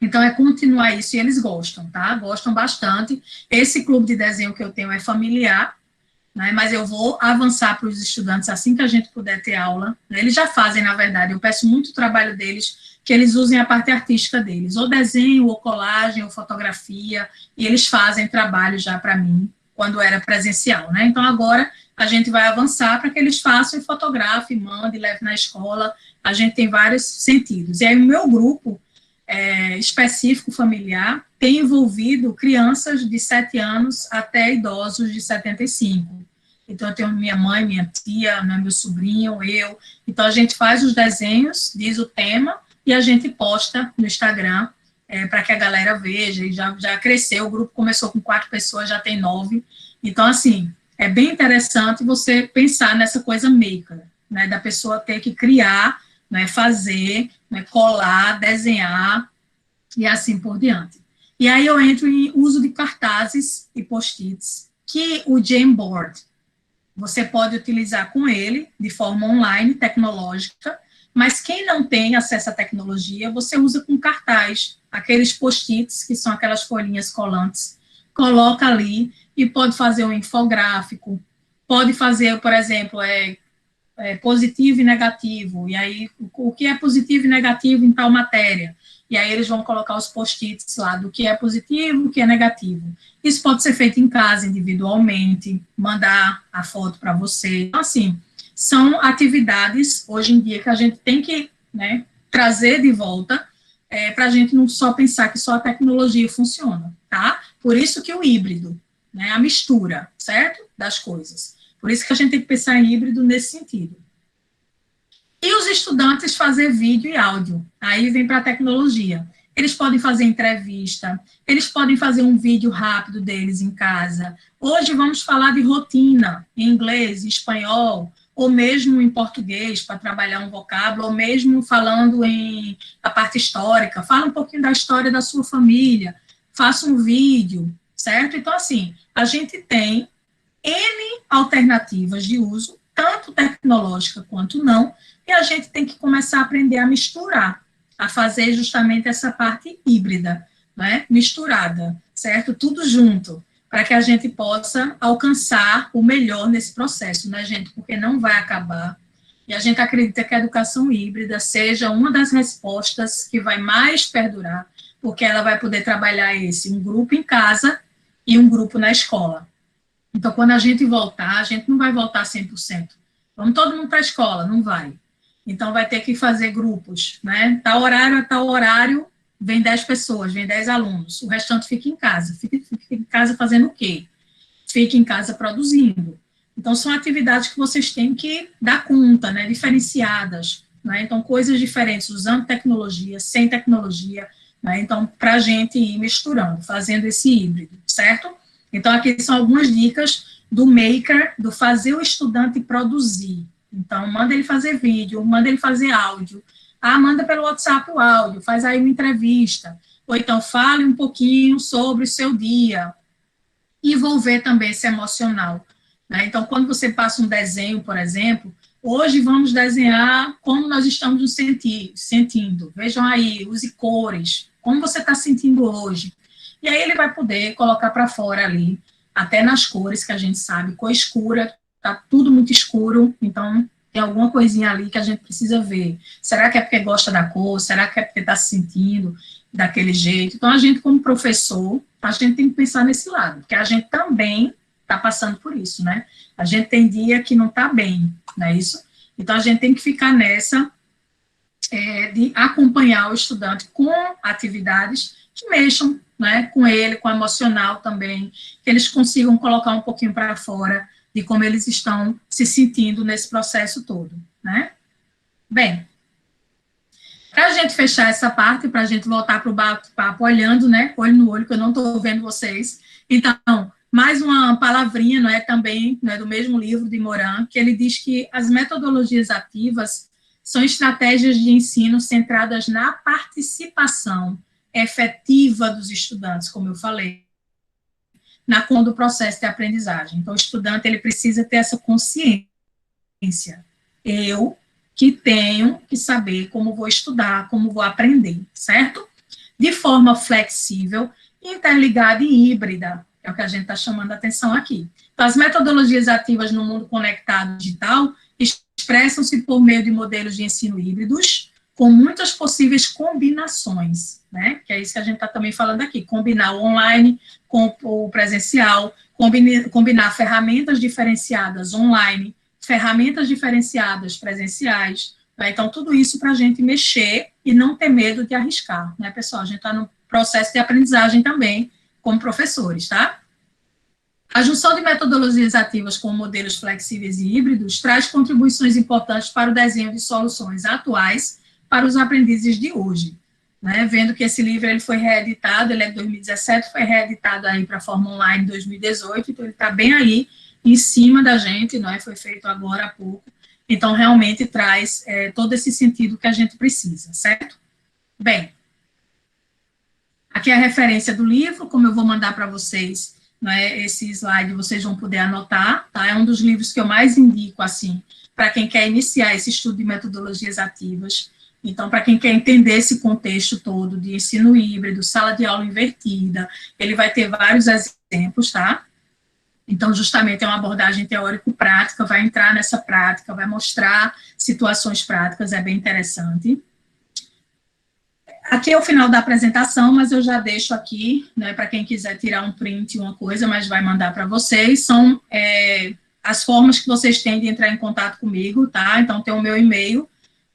[SPEAKER 1] Então, é continuar isso, e eles gostam, tá? Gostam bastante. Esse clube de desenho que eu tenho é familiar, né, mas eu vou avançar para os estudantes assim que a gente puder ter aula, né? Eles já fazem, na verdade, eu peço muito o trabalho deles, que eles usem a parte artística deles, ou desenho, ou colagem, ou fotografia, e eles fazem trabalho já para mim, quando era presencial, né? Então, agora, a gente vai avançar para que eles façam e fotografem, mandem, levem na escola. A gente tem vários sentidos. E aí, o meu grupo específico familiar tem envolvido crianças de 7 anos até idosos de 75. Então, eu tenho minha mãe, minha tia, né, meu sobrinho, eu. Então, a gente faz os desenhos, diz o tema, e a gente posta no Instagram para que a galera veja. E já cresceu, o grupo começou com 4 pessoas, já tem 9. Então, assim, é bem interessante você pensar nessa coisa maker, né, da pessoa ter que criar, né, fazer, né, colar, desenhar, e assim por diante. E aí eu entro em uso de cartazes e post-its, que o Jamboard, você pode utilizar com ele, de forma online, tecnológica, mas quem não tem acesso à tecnologia, você usa com cartaz, aqueles post-its, que são aquelas folhinhas colantes, coloca ali e pode fazer um infográfico, pode fazer, por exemplo, positivo e negativo, e aí o que é positivo e negativo em tal matéria, e aí eles vão colocar os post-its lá do que é positivo, o que é negativo. Isso pode ser feito em casa, individualmente, mandar a foto para você. Então, assim, são atividades, hoje em dia, que a gente tem que, né, trazer de volta, para a gente não só pensar que só a tecnologia funciona, tá? Por isso que o híbrido, né, a mistura, certo? Das coisas. Por isso que a gente tem que pensar em híbrido nesse sentido. E os estudantes fazer vídeo e áudio, aí vem para a tecnologia. Eles podem fazer entrevista, eles podem fazer um vídeo rápido deles em casa. Hoje vamos falar de rotina, em inglês, em espanhol, ou mesmo em português, para trabalhar um vocábulo, ou mesmo falando em a parte histórica, fala um pouquinho da história da sua família, faça um vídeo, certo? Então, assim, a gente tem N alternativas de uso, tanto tecnológica quanto não, e a gente tem que começar a aprender a misturar, a fazer justamente essa parte híbrida, né? Misturada, certo? Tudo junto, para que a gente possa alcançar o melhor nesse processo, né, gente? Porque não vai acabar. E a gente acredita que a educação híbrida seja uma das respostas que vai mais perdurar, porque ela vai poder trabalhar um grupo em casa e um grupo na escola. Então, quando a gente voltar, a gente não vai voltar 100%. Vamos todo mundo para a escola, não vai. Então, vai ter que fazer grupos, né? Tal horário a tal horário, vem 10 pessoas, vem 10 alunos. O restante fica em casa. Fica em casa fazendo o quê? Fica em casa produzindo. Então, são atividades que vocês têm que dar conta, né? Diferenciadas, né? Então, coisas diferentes, usando tecnologia, sem tecnologia, né? Então, para a gente ir misturando, fazendo esse híbrido, certo? Então, aqui são algumas dicas do maker, do fazer o estudante produzir. Então, manda ele fazer vídeo, manda ele fazer áudio. Manda pelo WhatsApp o áudio, faz aí uma entrevista. Ou então, fale um pouquinho sobre o seu dia. Envolver também esse emocional, né? Então, quando você passa um desenho, por exemplo, hoje vamos desenhar como nós estamos nos sentindo. Vejam aí, use cores, como você está sentindo hoje. E aí ele vai poder colocar para fora ali, até nas cores que a gente sabe, cor escura, tá tudo muito escuro, então tem alguma coisinha ali que a gente precisa ver. Será que é porque gosta da cor? Será que é porque está se sentindo daquele jeito? Então, a gente, como professor, a gente tem que pensar nesse lado, porque a gente também está passando por isso, né? A gente tem dia que não está bem, não é isso? Então, a gente tem que ficar nessa de acompanhar o estudante com atividades que mexam, né, com ele, com o emocional também, que eles consigam colocar um pouquinho para fora de como eles estão se sentindo nesse processo todo, né? Bem, para a gente fechar essa parte, para a gente voltar para o bate-papo olhando, né, olho no olho, que eu não estou vendo vocês. Então, mais uma palavrinha, não é, também, né, do mesmo livro de Morin, que ele diz que as metodologias ativas são estratégias de ensino centradas na participação efetiva dos estudantes, como eu falei, na conta do processo de aprendizagem. Então, o estudante, ele precisa ter essa consciência. Eu que tenho que saber como vou estudar, como vou aprender, certo? De forma flexível, interligada e híbrida, é o que a gente está chamando a atenção aqui. Então, as metodologias ativas no mundo conectado digital expressam-se por meio de modelos de ensino híbridos, com muitas possíveis combinações, né? Que é isso que a gente está também falando aqui, combinar o online com o presencial, combinar ferramentas diferenciadas online, ferramentas diferenciadas presenciais, né? Então, tudo isso para a gente mexer e não ter medo de arriscar, né, pessoal? A gente está no processo de aprendizagem também, como professores, tá? A junção de metodologias ativas com modelos flexíveis e híbridos traz contribuições importantes para o desenho de soluções atuais para os aprendizes de hoje, né? Vendo que esse livro ele foi reeditado, ele é de 2017, foi reeditado aí para a forma online em 2018, então ele está bem aí em cima da gente, não é? Foi feito agora há pouco, então realmente traz todo esse sentido que a gente precisa, certo? Bem, aqui é a referência do livro, como eu vou mandar para vocês, né, esse slide vocês vão poder anotar, tá? É um dos livros que eu mais indico, assim, para quem quer iniciar esse estudo de metodologias ativas. Então, para quem quer entender esse contexto todo de ensino híbrido, sala de aula invertida, ele vai ter vários exemplos, tá? Então, justamente, é uma abordagem teórico-prática, vai entrar nessa prática, vai mostrar situações práticas, é bem interessante. Aqui é o final da apresentação, mas eu já deixo aqui, né, para quem quiser tirar um print, uma coisa, mas vai mandar para vocês, são as formas que vocês têm de entrar em contato comigo, tá? Então, tem o meu e-mail,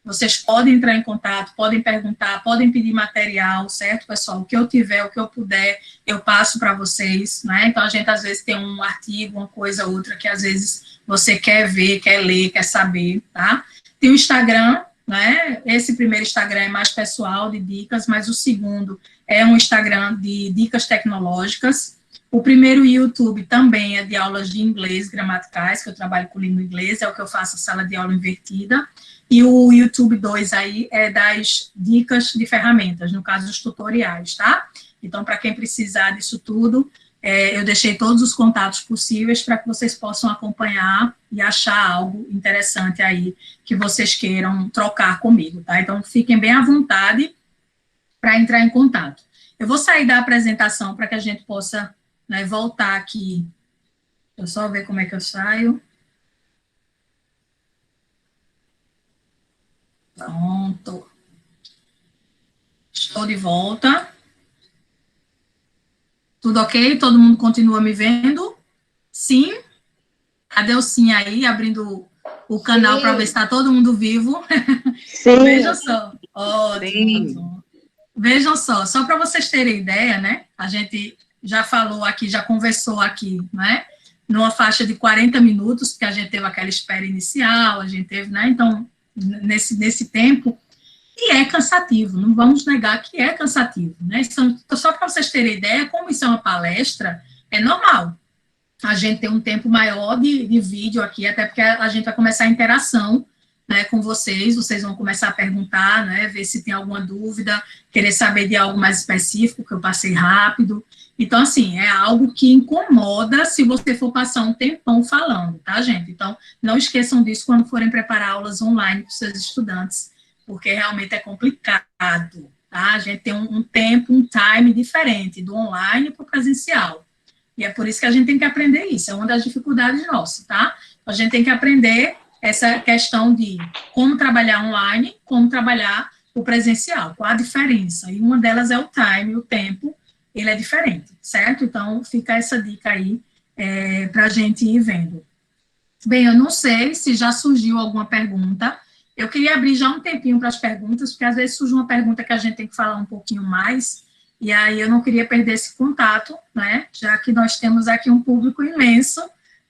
[SPEAKER 1] vocês podem entrar em contato, podem perguntar, podem pedir material, certo, pessoal? O que eu tiver, o que eu puder, eu passo para vocês, né? Então, a gente, às vezes, tem um artigo, uma coisa, outra, que, às vezes, você quer ver, quer ler, quer saber, tá? Tem o Instagram, né? Esse primeiro Instagram é mais pessoal, de dicas, mas o segundo é um Instagram de dicas tecnológicas, O primeiro YouTube também é de aulas de inglês gramaticais, que eu trabalho com língua inglesa, é o que eu faço a sala de aula invertida. E o YouTube 2 aí é das dicas de ferramentas, no caso dos tutoriais, tá? Então, para quem precisar disso tudo, eu deixei todos os contatos possíveis para que vocês possam acompanhar e achar algo interessante aí que vocês queiram trocar comigo, tá? Então, fiquem bem à vontade para entrar em contato. Eu vou sair da apresentação para que a gente possa, né, voltar aqui. Deixa eu só ver como é que eu saio. Pronto. Estou de volta. Tudo ok? Todo mundo continua me vendo? Sim? Cadê o sim aí, abrindo o canal para ver se está todo mundo vivo?
[SPEAKER 2] Sim.
[SPEAKER 1] Vejam só. Ótimo. Vejam só para vocês terem ideia, né? A gente já falou aqui, já conversou aqui, né? Numa faixa de 40 minutos, porque a gente teve aquela espera inicial, a gente teve, né? Então, nesse tempo, e é cansativo, não vamos negar que é cansativo, né? Então, só para vocês terem ideia, como isso é uma palestra, é normal a gente ter um tempo maior de vídeo aqui, até porque a gente vai começar a interação, né, com vocês vão começar a perguntar, né, ver se tem alguma dúvida, querer saber de algo mais específico, que eu passei rápido. Então, assim, é algo que incomoda se você for passar um tempão falando, tá, gente? Então, não esqueçam disso quando forem preparar aulas online para os seus estudantes, porque realmente é complicado, tá? A gente tem um tempo, um time diferente do online para o presencial. E é por isso que a gente tem que aprender isso, é uma das dificuldades nossas, tá? A gente tem que aprender essa questão de como trabalhar online, como trabalhar o presencial, qual a diferença. E uma delas é o time, o tempo, ele é diferente, certo? Então, fica essa dica aí para a gente ir vendo. Bem, eu não sei se já surgiu alguma pergunta. Eu queria abrir já um tempinho para as perguntas, porque às vezes surge uma pergunta que a gente tem que falar um pouquinho mais, e aí eu não queria perder esse contato, né? Já que nós temos aqui um público imenso.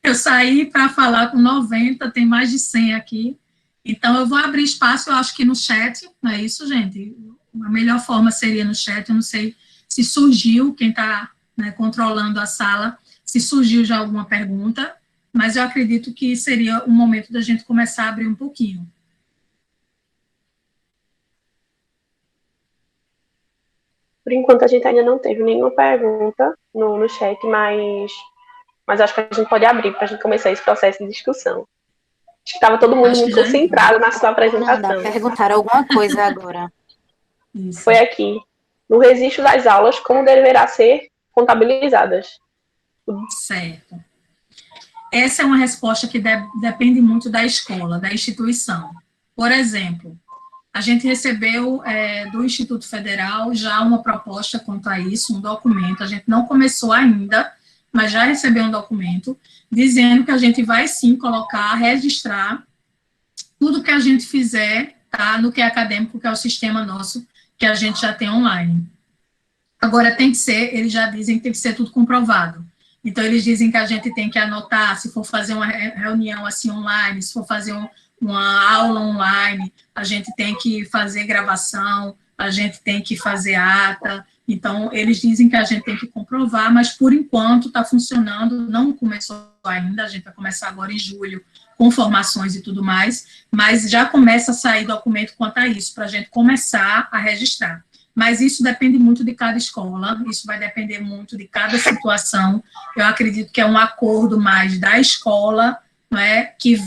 [SPEAKER 1] Eu saí para falar com 90, tem mais de 100 aqui. Então, eu vou abrir espaço, eu acho que no chat, não é isso, gente? A melhor forma seria no chat, eu não sei se surgiu, quem está, né, controlando a sala, se surgiu já alguma pergunta, mas eu acredito que seria o momento da gente começar a abrir um pouquinho.
[SPEAKER 5] Por enquanto, a gente ainda não teve nenhuma pergunta no chat, mas acho que a gente pode abrir para a gente começar esse processo de discussão. Acho que estava todo mundo muito concentrado na sua apresentação.
[SPEAKER 2] Nada, perguntaram alguma coisa agora.
[SPEAKER 1] Isso.
[SPEAKER 5] Foi aqui. No registro das aulas, como deverá ser contabilizadas?
[SPEAKER 1] Certo. Essa é uma resposta que depende muito da escola, da instituição. Por exemplo, a gente recebeu do Instituto Federal já uma proposta quanto a isso, um documento, a gente não começou ainda, mas já recebeu um documento, dizendo que a gente vai sim colocar, registrar tudo que a gente fizer, tá, no que é acadêmico, que é o sistema nosso, que a gente já tem online. Agora, tem que ser, eles já dizem que tem que ser tudo comprovado. Então, eles dizem que a gente tem que anotar, se for fazer uma reunião assim online, se for fazer uma aula online, a gente tem que fazer gravação, a gente tem que fazer ata. Então, eles dizem que a gente tem que comprovar, mas por enquanto está funcionando, não começou ainda, a gente vai começar agora em julho, com formações e tudo mais, mas já começa a sair documento quanto a isso, para a gente começar a registrar. Mas isso depende muito de cada escola, isso vai depender muito de cada situação. Eu acredito que é um acordo mais da escola, não é, que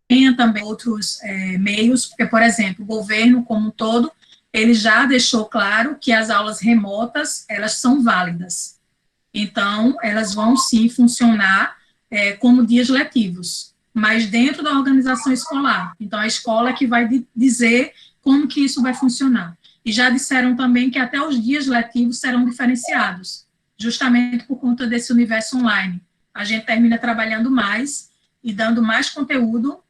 [SPEAKER 1] tenha também outros meios, porque, por exemplo, o governo como um todo, ele já deixou claro que as aulas remotas, elas são válidas. Então, elas vão sim funcionar como dias letivos, mas dentro da organização escolar. Então, a escola é que vai dizer como que isso vai funcionar. E já disseram também que até os dias letivos serão diferenciados, justamente por conta desse universo online. A gente termina trabalhando mais e dando mais conteúdo,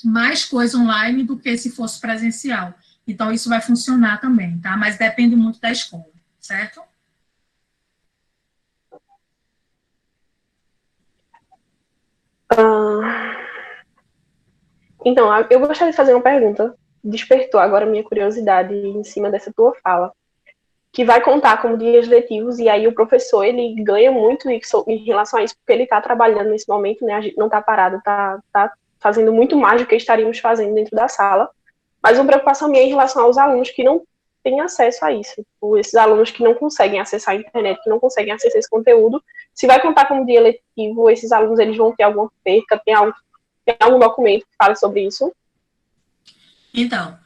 [SPEAKER 1] mais coisa online do que se fosse presencial. Então, isso vai funcionar também, tá? Mas depende muito da escola, certo?
[SPEAKER 5] Então, eu gostaria de fazer uma pergunta. Despertou agora a minha curiosidade em cima dessa tua fala. que vai contar como dias letivos, e aí o professor, ele ganha muito em relação a isso, porque ele está trabalhando nesse momento, né, a gente não está parado, está fazendo muito mais do que estaríamos fazendo dentro da sala, mas uma preocupação minha é em relação aos alunos que não têm acesso a isso, esses alunos que não conseguem acessar a internet, que não conseguem acessar esse conteúdo, se vai contar como dia letivo, esses alunos, eles vão ter alguma perca, tem algum documento que fale sobre isso?
[SPEAKER 1] Então,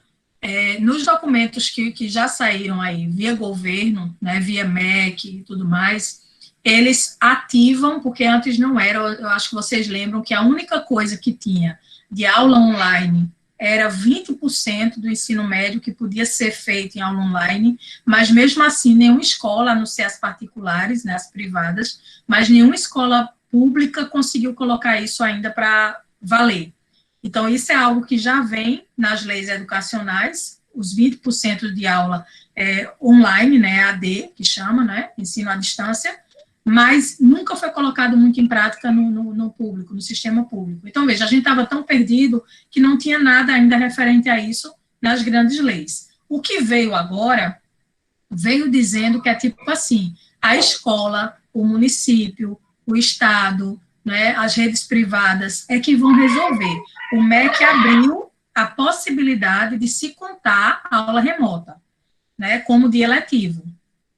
[SPEAKER 1] nos documentos que já saíram aí via governo, né, via MEC e tudo mais, eles ativam, porque antes não era, eu acho que vocês lembram que a única coisa que tinha de aula online era 20% do ensino médio que podia ser feito em aula online, mas mesmo assim nenhuma escola, a não ser as particulares, né, as privadas, mas nenhuma escola pública conseguiu colocar isso ainda para valer. Então, isso é algo que já vem nas leis educacionais, os 20% de aula online, né, AD, que chama, né, ensino à distância, mas nunca foi colocado muito em prática no público, no sistema público. Então, veja, a gente estava tão perdido que não tinha nada ainda referente a isso nas grandes leis. O que veio agora, veio dizendo que é tipo assim, a escola, o município, o estado, né, as redes privadas é que vão resolver. O MEC abriu a possibilidade de se contar a aula remota, né, como dia letivo.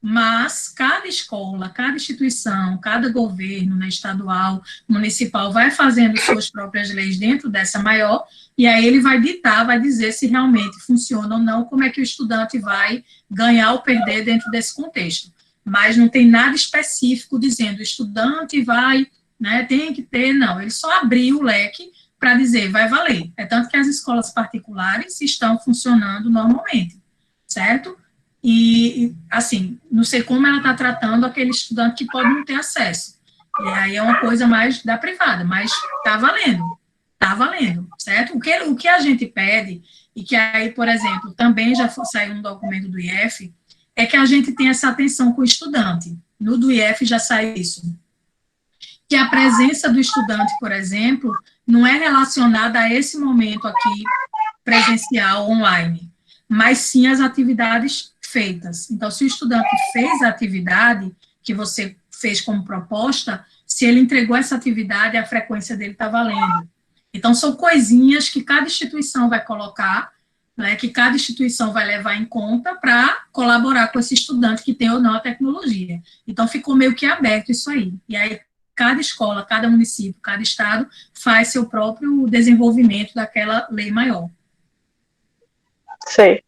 [SPEAKER 1] Mas cada escola, cada instituição, cada governo, né, estadual, municipal, vai fazendo suas próprias leis dentro dessa maior, e aí ele vai ditar, vai dizer se realmente funciona ou não, como é que o estudante vai ganhar ou perder dentro desse contexto. Mas não tem nada específico dizendo o estudante vai, né, tem que ter, não. Ele só abriu o leque para dizer, vai valer. É tanto que as escolas particulares estão funcionando normalmente, certo? E, assim, não sei como ela está tratando aquele estudante que pode não ter acesso. E aí é uma coisa mais da privada, mas está valendo, certo? O que a gente pede, e que aí, por exemplo, também já saiu um documento do IF, é que a gente tenha essa atenção com o estudante. No do IF já saiu isso. Que a presença do estudante, por exemplo, não é relacionada a esse momento aqui presencial, online, mas sim as atividades feitas. Então, se o estudante fez a atividade que você fez como proposta, se ele entregou essa atividade, a frequência dele está valendo. Então, são coisinhas que cada instituição vai colocar, né, que cada instituição vai levar em conta para colaborar com esse estudante que tem ou não a tecnologia. Então, ficou meio que aberto isso aí. E aí, cada escola, cada município, cada estado faz seu próprio desenvolvimento daquela lei maior.
[SPEAKER 5] Sei.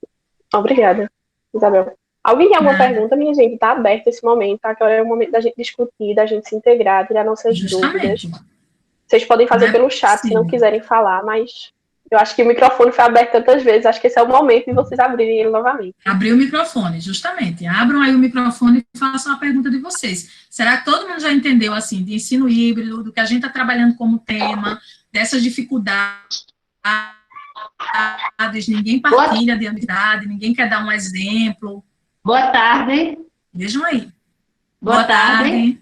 [SPEAKER 5] Obrigada, Isabel. Alguém tem alguma pergunta? Minha gente, está aberto esse momento, tá? Que é o momento da gente discutir, da gente se integrar, tirar nossas dúvidas. Vocês podem fazer pelo chat se não quiserem falar, mas eu acho que o microfone foi aberto tantas vezes, acho que esse é o momento de vocês abrirem ele novamente.
[SPEAKER 1] Abrir o microfone, justamente. Abram aí o microfone e façam a pergunta de vocês. Será que todo mundo já entendeu, assim, de ensino híbrido, do que a gente está trabalhando como tema, dessas dificuldades? Ninguém partilha de amizade, ninguém quer dar um exemplo.
[SPEAKER 6] Boa tarde.
[SPEAKER 1] Vejam aí.
[SPEAKER 6] Boa tarde.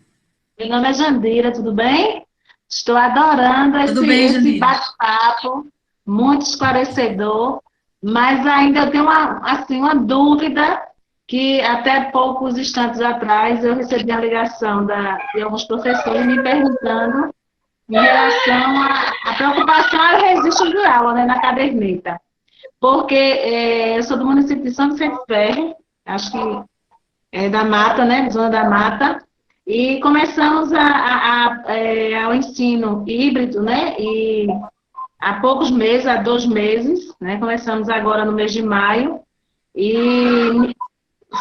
[SPEAKER 6] Meu nome é Jandira, tudo bem? Estou adorando esse bate-papo, muito esclarecedor, mas ainda eu tenho uma dúvida que até poucos instantes atrás eu recebi a ligação de alguns professores me perguntando em relação à preocupação ao registro de aula, né, na caderneta. Porque eu sou do município de São Vicente Ferro, acho que é da Mata, né, zona da Mata, e começamos ao ensino híbrido, né, e há poucos meses, há 2 meses, né, começamos agora no mês de maio, e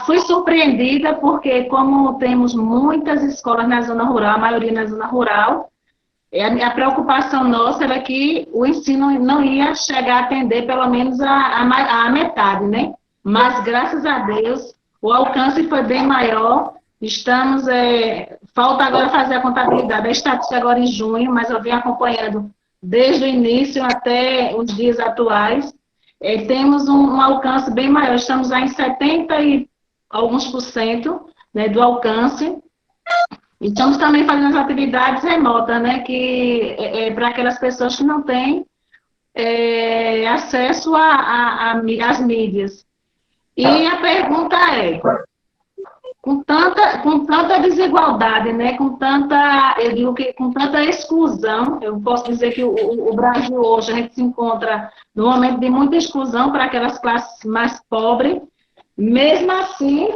[SPEAKER 6] fui surpreendida porque, como temos muitas escolas na zona rural, a maioria na zona rural, a preocupação nossa era que o ensino não ia chegar a atender pelo menos a metade, né? Mas, graças a Deus, o alcance foi bem maior. Estamos, falta agora fazer a contabilidade da estatística agora em junho, mas eu venho acompanhando desde o início até os dias atuais. Temos um alcance bem maior, estamos aí em 70 e alguns %, né, do alcance. Estamos também fazendo as atividades remotas, né, que para aquelas pessoas que não têm acesso às mídias. E a pergunta é, com tanta desigualdade, né? Eu digo que com tanta exclusão, eu posso dizer que o Brasil hoje, a gente se encontra num momento de muita exclusão para aquelas classes mais pobres. Mesmo assim,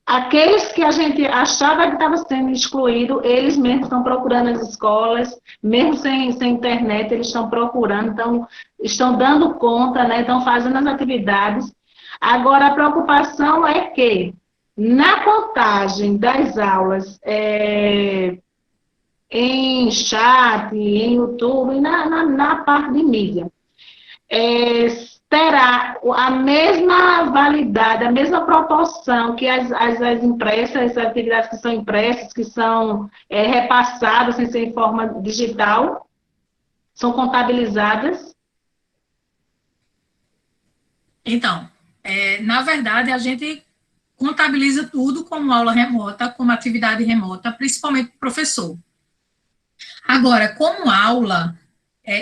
[SPEAKER 6] aqueles que a gente achava que estavam sendo excluídos, eles mesmos estão procurando as escolas, mesmo sem internet, eles estão procurando, estão dando conta, né? Estão fazendo as atividades. Agora, a preocupação é que, na contagem das aulas em chat, em YouTube, na parte de mídia, terá a mesma validade, a mesma proporção que as impressas, as atividades que são impressas, que são repassadas sem ser em forma digital, são contabilizadas?
[SPEAKER 1] Então, na verdade, a gente contabiliza tudo como aula remota, como atividade remota, principalmente para o professor. Agora, como aula,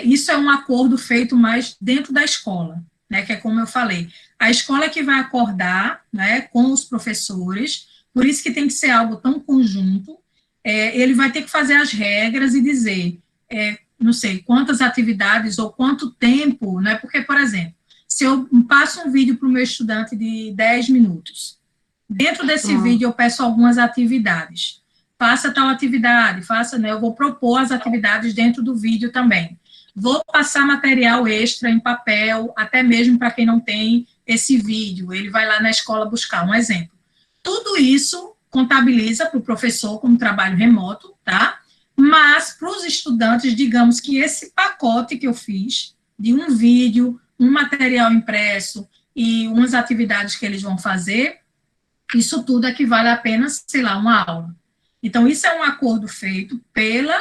[SPEAKER 1] isso é um acordo feito mais dentro da escola, né, que é como eu falei. A escola é que vai acordar, né, com os professores, por isso que tem que ser algo tão conjunto, ele vai ter que fazer as regras e dizer, não sei, quantas atividades ou quanto tempo, né, porque, por exemplo, se eu passo um vídeo para o meu estudante de 10 minutos, dentro desse vídeo eu peço algumas atividades. Faça tal atividade, né, eu vou propor as atividades dentro do vídeo também. Vou passar material extra em papel, até mesmo para quem não tem esse vídeo. Ele vai lá na escola buscar, um exemplo. Tudo isso contabiliza para o professor como trabalho remoto, tá? Mas para os estudantes, digamos que esse pacote que eu fiz, de um vídeo, um material impresso e umas atividades que eles vão fazer, isso tudo equivale a apenas, sei lá, uma aula. Então, isso é um acordo feito pela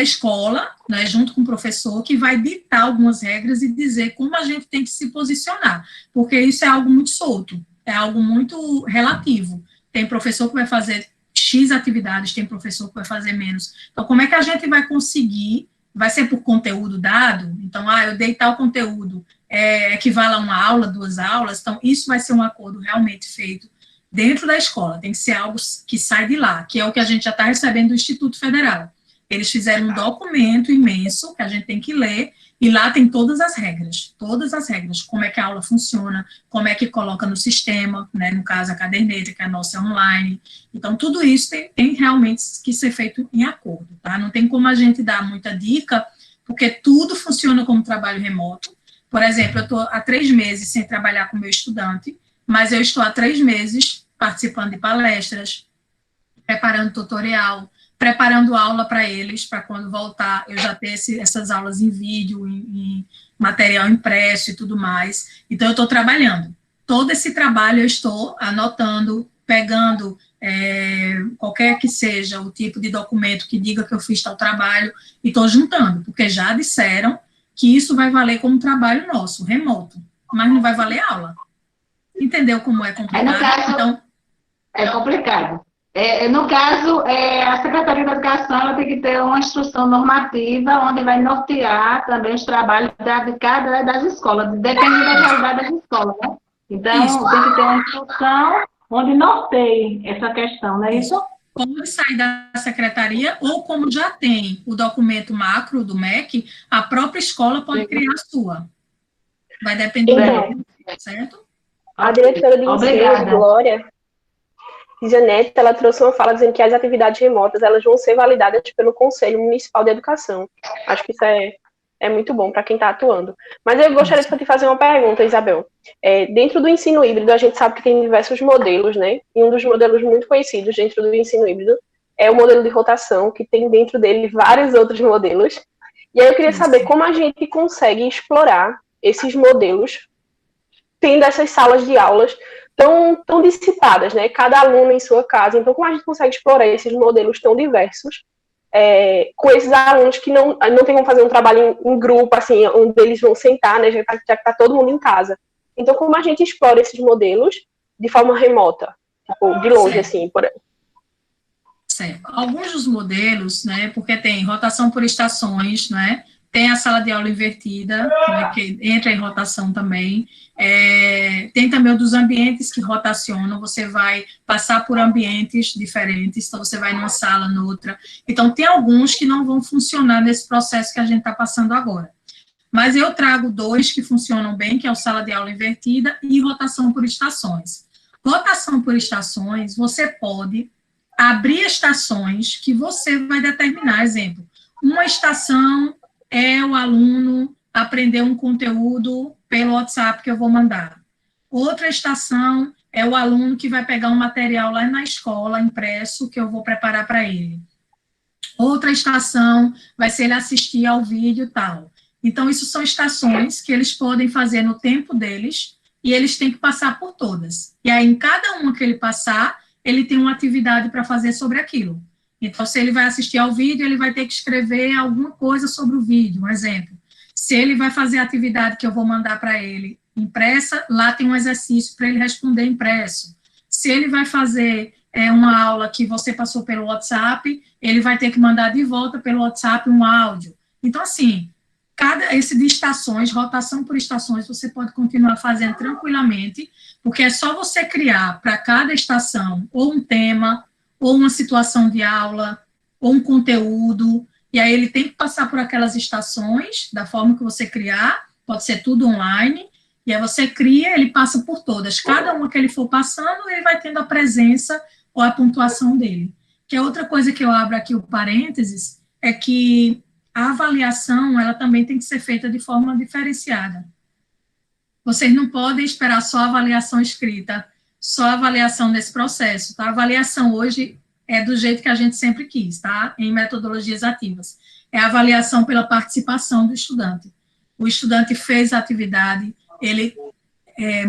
[SPEAKER 1] escola, né, junto com o professor, que vai ditar algumas regras e dizer como a gente tem que se posicionar, porque isso é algo muito solto, é algo muito relativo. Tem professor que vai fazer X atividades, tem professor que vai fazer menos. Então, como é que a gente vai conseguir? Vai ser por conteúdo dado? Então, eu dei tal conteúdo, equivale a uma aula, 2 aulas, então isso vai ser um acordo realmente feito dentro da escola, tem que ser algo que sai de lá, que é o que a gente já está recebendo do Instituto Federal. Eles fizeram um documento imenso, que a gente tem que ler, e lá tem todas as regras, como é que a aula funciona, como é que coloca no sistema, né, no caso a caderneta, que é a nossa online. Então, tudo isso tem realmente que ser feito em acordo, tá? Não tem como a gente dar muita dica, porque tudo funciona como trabalho remoto. Por exemplo, eu estou há 3 meses sem trabalhar com o meu estudante, mas eu estou há 3 meses participando de palestras, preparando tutorial, preparando aula para eles, para quando voltar eu já ter essas aulas em vídeo, em material impresso e tudo mais. Então, eu estou trabalhando. Todo esse trabalho eu estou anotando, pegando qualquer que seja o tipo de documento que diga que eu fiz tal trabalho, e estou juntando, porque já disseram que isso vai valer como trabalho nosso, remoto, mas não vai valer aula. Entendeu como é complicado?
[SPEAKER 6] No caso, então, é complicado. No caso, a Secretaria da Educação ela tem que ter uma instrução normativa onde vai nortear também os trabalhos de cada das escolas, dependendo da realidade das escolas, né? Então, isso. Tem que ter uma instrução onde norteie essa questão, não é isso?
[SPEAKER 1] Pode sair da secretaria, ou como já tem o documento macro do MEC, a própria escola pode criar a sua. Vai depender dela, certo?
[SPEAKER 5] A diretora de ensino, Glória Janete, ela trouxe uma fala dizendo que as atividades remotas elas vão ser validadas pelo Conselho Municipal de Educação. Acho que isso é muito bom para quem está atuando. Mas eu gostaria de te fazer uma pergunta, Isabel. Dentro do ensino híbrido, a gente sabe que tem diversos modelos, né? E um dos modelos muito conhecidos dentro do ensino híbrido é o modelo de rotação, que tem dentro dele vários outros modelos. E aí eu queria saber como a gente consegue explorar esses modelos, tendo essas salas de aulas tão dissipadas, né? Cada aluno em sua casa. Então, como a gente consegue explorar esses modelos tão diversos com esses alunos que não tem como fazer um trabalho em grupo, assim, onde eles vão sentar, né? Já que está todo mundo em casa. Então, como a gente explora esses modelos de forma remota, tipo, de longe, certo. Assim, por aí.
[SPEAKER 1] Certo. Alguns dos modelos, né? Porque tem rotação por estações, né? tem a sala de aula invertida, né, que entra em rotação também. Tem também o dos ambientes que rotacionam, você vai passar por ambientes diferentes, então você vai numa sala, noutra. Então, tem alguns que não vão funcionar nesse processo que a gente está passando agora. Mas eu trago 2 que funcionam bem, que é o sala de aula invertida e rotação por estações. Rotação por estações, você pode abrir estações que você vai determinar. Exemplo, uma estação é o aluno aprender um conteúdo pelo WhatsApp que eu vou mandar. Outra estação é o aluno que vai pegar um material lá na escola, impresso, que eu vou preparar para ele. Outra estação vai ser ele assistir ao vídeo e tal. Então, isso são estações que eles podem fazer no tempo deles, e eles têm que passar por todas. E aí, em cada uma que ele passar, ele tem uma atividade para fazer sobre aquilo. Então, se ele vai assistir ao vídeo, ele vai ter que escrever alguma coisa sobre o vídeo, um exemplo. Se ele vai fazer a atividade que eu vou mandar para ele impressa, lá tem um exercício para ele responder impresso. Se ele vai fazer uma aula que você passou pelo WhatsApp, ele vai ter que mandar de volta pelo WhatsApp um áudio. Então, assim, esse de estações, rotação por estações, você pode continuar fazendo tranquilamente, porque é só você criar para cada estação ou um tema, ou uma situação de aula, ou um conteúdo, e aí ele tem que passar por aquelas estações, da forma que você criar, pode ser tudo online, e aí você cria, ele passa por todas. Cada uma que ele for passando, ele vai tendo a presença ou a pontuação dele. Que é outra coisa que eu abro aqui o parênteses, é que a avaliação, ela também tem que ser feita de forma diferenciada. Vocês não podem esperar só a avaliação escrita, só a avaliação nesse processo, tá? A avaliação hoje é do jeito que a gente sempre quis, tá? Em metodologias ativas. É a avaliação pela participação do estudante. O estudante fez a atividade, ele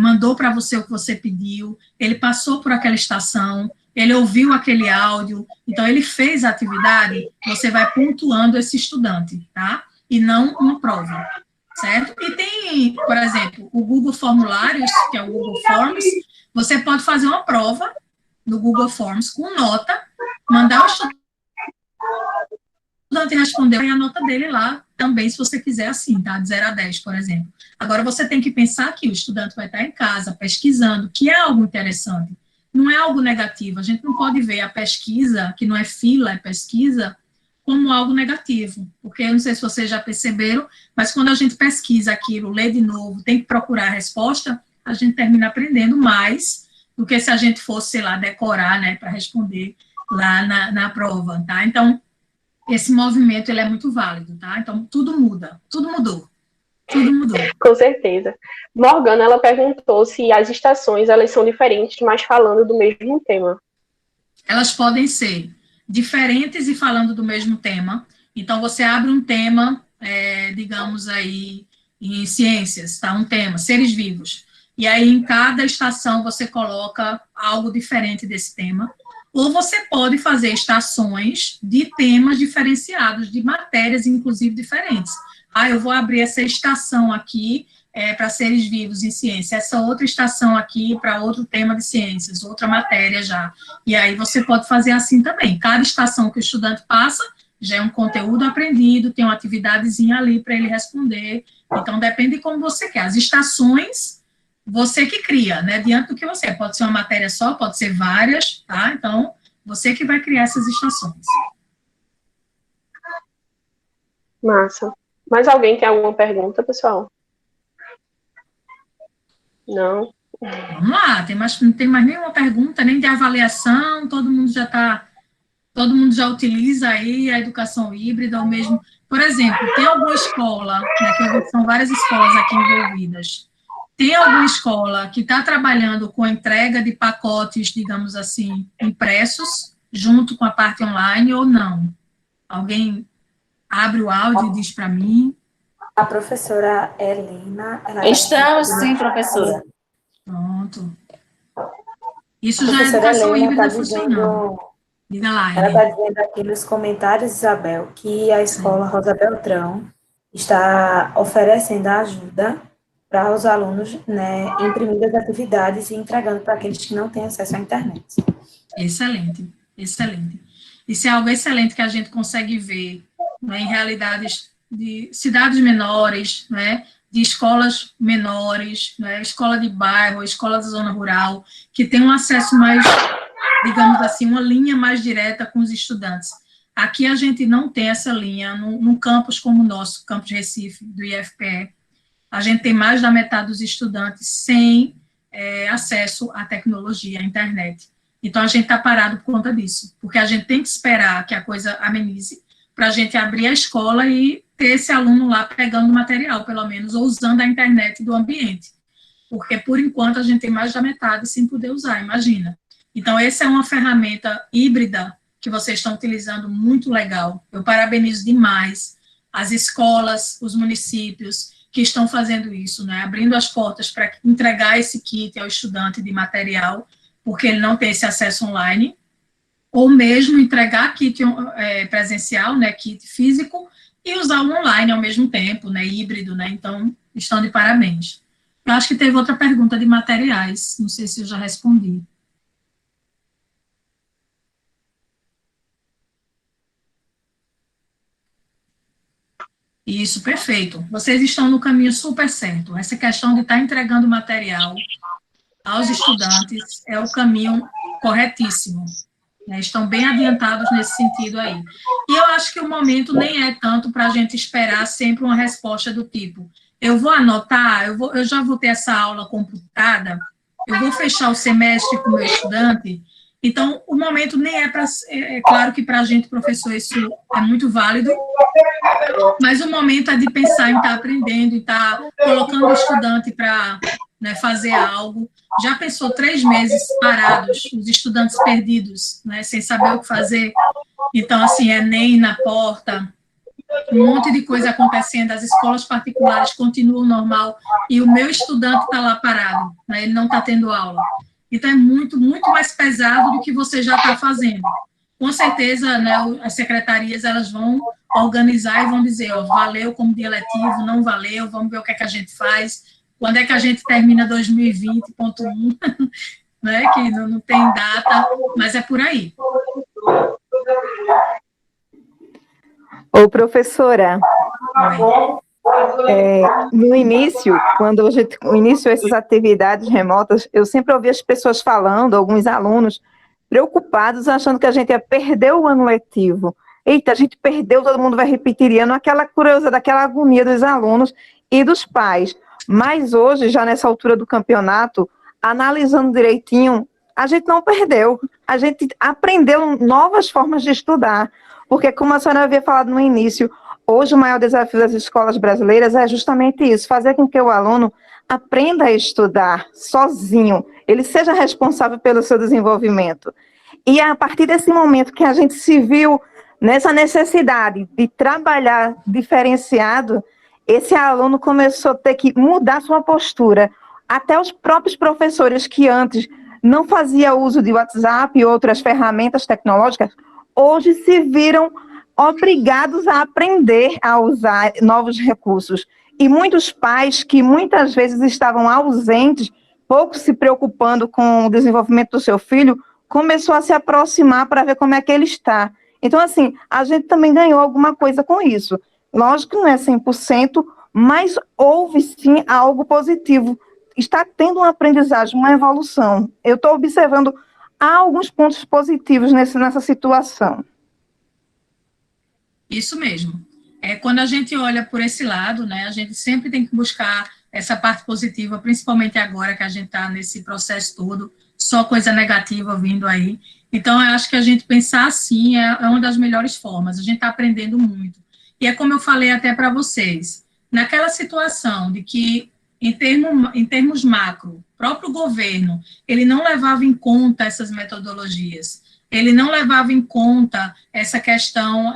[SPEAKER 1] mandou para você o que você pediu, ele passou por aquela estação, ele ouviu aquele áudio, então ele fez a atividade, você vai pontuando esse estudante, tá? E não uma prova, certo? E tem, por exemplo, o Google Formulários, que é o Google Forms, você pode fazer uma prova no Google Forms com nota, mandar o estudante responder e a nota dele lá também, se você quiser assim, tá? De 0 a 10, por exemplo. Agora, você tem que pensar que o estudante vai estar em casa, pesquisando, que é algo interessante. Não é algo negativo. A gente não pode ver a pesquisa, que não é fila, é pesquisa, como algo negativo. Porque, eu não sei se vocês já perceberam, mas quando a gente pesquisa aquilo, lê de novo, tem que procurar a resposta, a gente termina aprendendo mais do que se a gente fosse, sei lá, decorar, né, para responder lá na prova, tá? Então, esse movimento, ele é muito válido, tá? Então, tudo muda, tudo mudou. Tudo mudou.
[SPEAKER 5] Com certeza. Morgana, ela perguntou se as estações, elas são diferentes, mas falando do mesmo tema.
[SPEAKER 1] Elas podem ser diferentes e falando do mesmo tema. Então, você abre um tema, digamos aí, em ciências, tá? Um tema, seres vivos. E aí, em cada estação, você coloca algo diferente desse tema. Ou você pode fazer estações de temas diferenciados, de matérias, inclusive, diferentes. Eu vou abrir essa estação aqui para seres vivos em ciência, essa outra estação aqui para outro tema de ciências, outra matéria já. E aí você pode fazer assim também. Cada estação que o estudante passa já é um conteúdo aprendido, tem uma atividadezinha ali para ele responder. Então, depende de como você quer. As estações, você que cria, né? Diante do que você é. Pode ser uma matéria só, pode ser várias, tá? Então, você que vai criar essas estações.
[SPEAKER 5] Massa. Mais alguém tem alguma pergunta, pessoal? Não?
[SPEAKER 1] Vamos lá, não tem mais nenhuma pergunta, nem de avaliação, todo mundo já utiliza aí a educação híbrida, ou mesmo, por exemplo, tem alguma escola, né, que são várias escolas aqui envolvidas, tem alguma escola que está trabalhando com entrega de pacotes, digamos assim, impressos, junto com a parte online, ou não? Alguém abre o áudio e diz para mim.
[SPEAKER 2] A professora Helena...
[SPEAKER 4] Estamos sim, professora.
[SPEAKER 1] Pronto. Isso já é educação híbrida funcionando. Diga lá,
[SPEAKER 2] ela está dizendo aqui nos comentários, Isabel, que a escola Rosa Beltrão está oferecendo ajuda para os alunos, né, imprimindo as atividades e entregando para aqueles que não têm acesso à internet. Excelente, excelente. Isso é algo excelente que a gente consegue ver, né, em realidades
[SPEAKER 1] de cidades menores, né, de escolas menores, né, escola de bairro, escola da zona rural, que tem um acesso mais, digamos assim, uma linha mais direta com os estudantes. Aqui a gente não tem essa linha, num campus como o nosso, campus Recife, do IFPE, a gente tem mais da metade dos estudantes sem acesso à tecnologia, à internet. Então, a gente está parado por conta disso, porque a gente tem que esperar que a coisa amenize, para a gente abrir a escola e ter esse aluno lá pegando material, pelo menos, ou usando a internet do ambiente. Porque, por enquanto, a gente tem mais da metade sem poder usar, imagina. Então, essa é uma ferramenta híbrida que vocês estão utilizando muito legal. Eu parabenizo demais as escolas, os municípios que estão fazendo isso, né? Abrindo as portas para entregar esse kit ao estudante de material, porque ele não tem esse acesso online, ou mesmo entregar kit presencial, né, kit físico, e usar o online ao mesmo tempo, né, híbrido, né? Então, estão de parabéns. Eu acho que teve outra pergunta de materiais, não sei se eu já respondi. Isso, perfeito. Vocês estão no caminho super certo. Essa questão de estar entregando material aos estudantes é o caminho corretíssimo. Né? Estão bem adiantados nesse sentido aí. E eu acho que o momento nem é tanto para a gente esperar sempre uma resposta do tipo, eu vou anotar, eu já vou ter essa aula computada, eu vou fechar o semestre com o meu estudante. Então, o momento nem é para... É claro que para a gente, professor, isso é muito válido, mas o momento é de pensar em estar aprendendo, em estar colocando o estudante para, né, fazer algo. Já pensou 3 meses parados, os estudantes perdidos, né, sem saber o que fazer? Então, assim, Enem na porta, um monte de coisa acontecendo, as escolas particulares continuam normal, e o meu estudante está lá parado, né, ele não está tendo aula. Então, é muito, muito mais pesado do que você já está fazendo. Com certeza, né, as secretarias, elas vão organizar e vão dizer, ó, valeu como dia letivo, não valeu, vamos ver o que é que a gente faz, quando é que a gente termina 2020.1, né, que não tem data, mas é por aí.
[SPEAKER 7] Ô, professora, no início, quando iniciou essas atividades remotas, eu sempre ouvi as pessoas falando, alguns alunos, preocupados, achando que a gente ia perder o ano letivo. Eita, a gente perdeu, todo mundo vai repetir ano, aquela curiosidade, aquela agonia dos alunos e dos pais. Mas hoje, já nessa altura do campeonato, analisando direitinho, a gente não perdeu, a gente aprendeu novas formas de estudar, porque como a senhora havia falado no início, hoje o maior desafio das escolas brasileiras é justamente isso, fazer com que o aluno aprenda a estudar sozinho, ele seja responsável pelo seu desenvolvimento. E a partir desse momento que a gente se viu nessa necessidade de trabalhar diferenciado, esse aluno começou a ter que mudar sua postura. Até os próprios professores que antes não faziam uso de WhatsApp e outras ferramentas tecnológicas, hoje se viram obrigados a aprender a usar novos recursos. E muitos pais que muitas vezes estavam ausentes, pouco se preocupando com o desenvolvimento do seu filho, começou a se aproximar para ver como é que ele está. Então, assim, a gente também ganhou alguma coisa com isso. Lógico que não é 100%, mas houve sim algo positivo. Está tendo uma aprendizagem, uma evolução. Eu estou observando alguns pontos positivos nessa situação.
[SPEAKER 1] Isso mesmo. Quando a gente olha por esse lado, né, a gente sempre tem que buscar essa parte positiva, principalmente agora que a gente está nesse processo todo, só coisa negativa vindo aí. Então, eu acho que a gente pensar assim é uma das melhores formas, a gente está aprendendo muito. E é como eu falei até para vocês, naquela situação de que, em termos macro, o próprio governo, ele não levava em conta essas metodologias, ele não levava em conta essa questão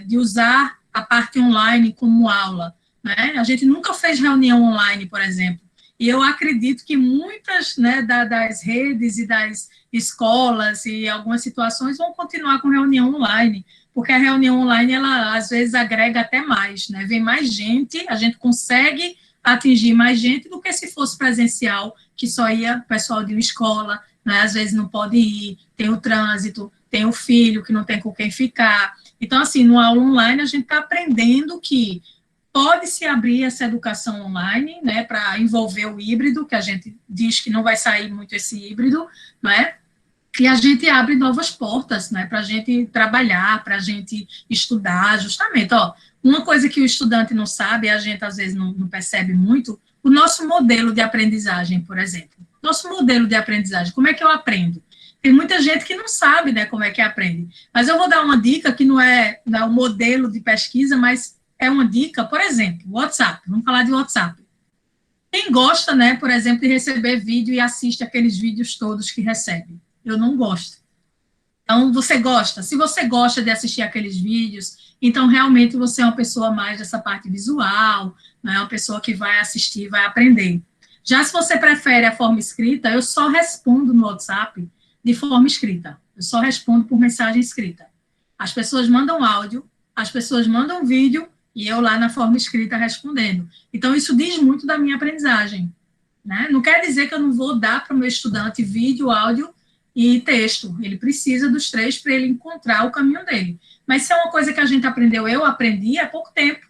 [SPEAKER 1] de usar a parte online como aula, né? A gente nunca fez reunião online, por exemplo, e eu acredito que muitas, né, das redes e das escolas e algumas situações vão continuar com reunião online, porque a reunião online, ela às vezes agrega até mais, né? Vem mais gente, a gente consegue atingir mais gente do que se fosse presencial, que só ia pessoal de uma escola, né? Às vezes não pode ir, tem o trânsito, tem o filho que não tem com quem ficar. Então, assim, no aula online, a gente está aprendendo que pode-se abrir essa educação online, né, para envolver o híbrido, que a gente diz que não vai sair muito esse híbrido, né, e a gente abre novas portas, né, para a gente trabalhar, para a gente estudar, justamente, ó, uma coisa que o estudante não sabe, a gente às vezes não percebe muito, o nosso modelo de aprendizagem, por exemplo. Nosso modelo de aprendizagem, como é que eu aprendo? Tem muita gente que não sabe, né, como é que aprende. Mas eu vou dar uma dica que não é o modelo de pesquisa, mas é uma dica, por exemplo, WhatsApp. Vamos falar de WhatsApp. Quem gosta, né, por exemplo, de receber vídeo e assiste aqueles vídeos todos que recebe? Eu não gosto. Então, você gosta. Se você gosta de assistir aqueles vídeos, então, realmente, você é uma pessoa mais dessa parte visual, né, uma pessoa que vai assistir, vai aprender. Já se você prefere a forma escrita, eu só respondo no WhatsApp de forma escrita. Eu só respondo por mensagem escrita. As pessoas mandam áudio, as pessoas mandam vídeo, e eu lá na forma escrita respondendo. Então, isso diz muito da minha aprendizagem, né? Não quer dizer que eu não vou dar para o meu estudante vídeo, áudio e texto. Ele precisa dos três para ele encontrar o caminho dele. Mas se é uma coisa que a gente aprendeu, eu aprendi há pouco tempo.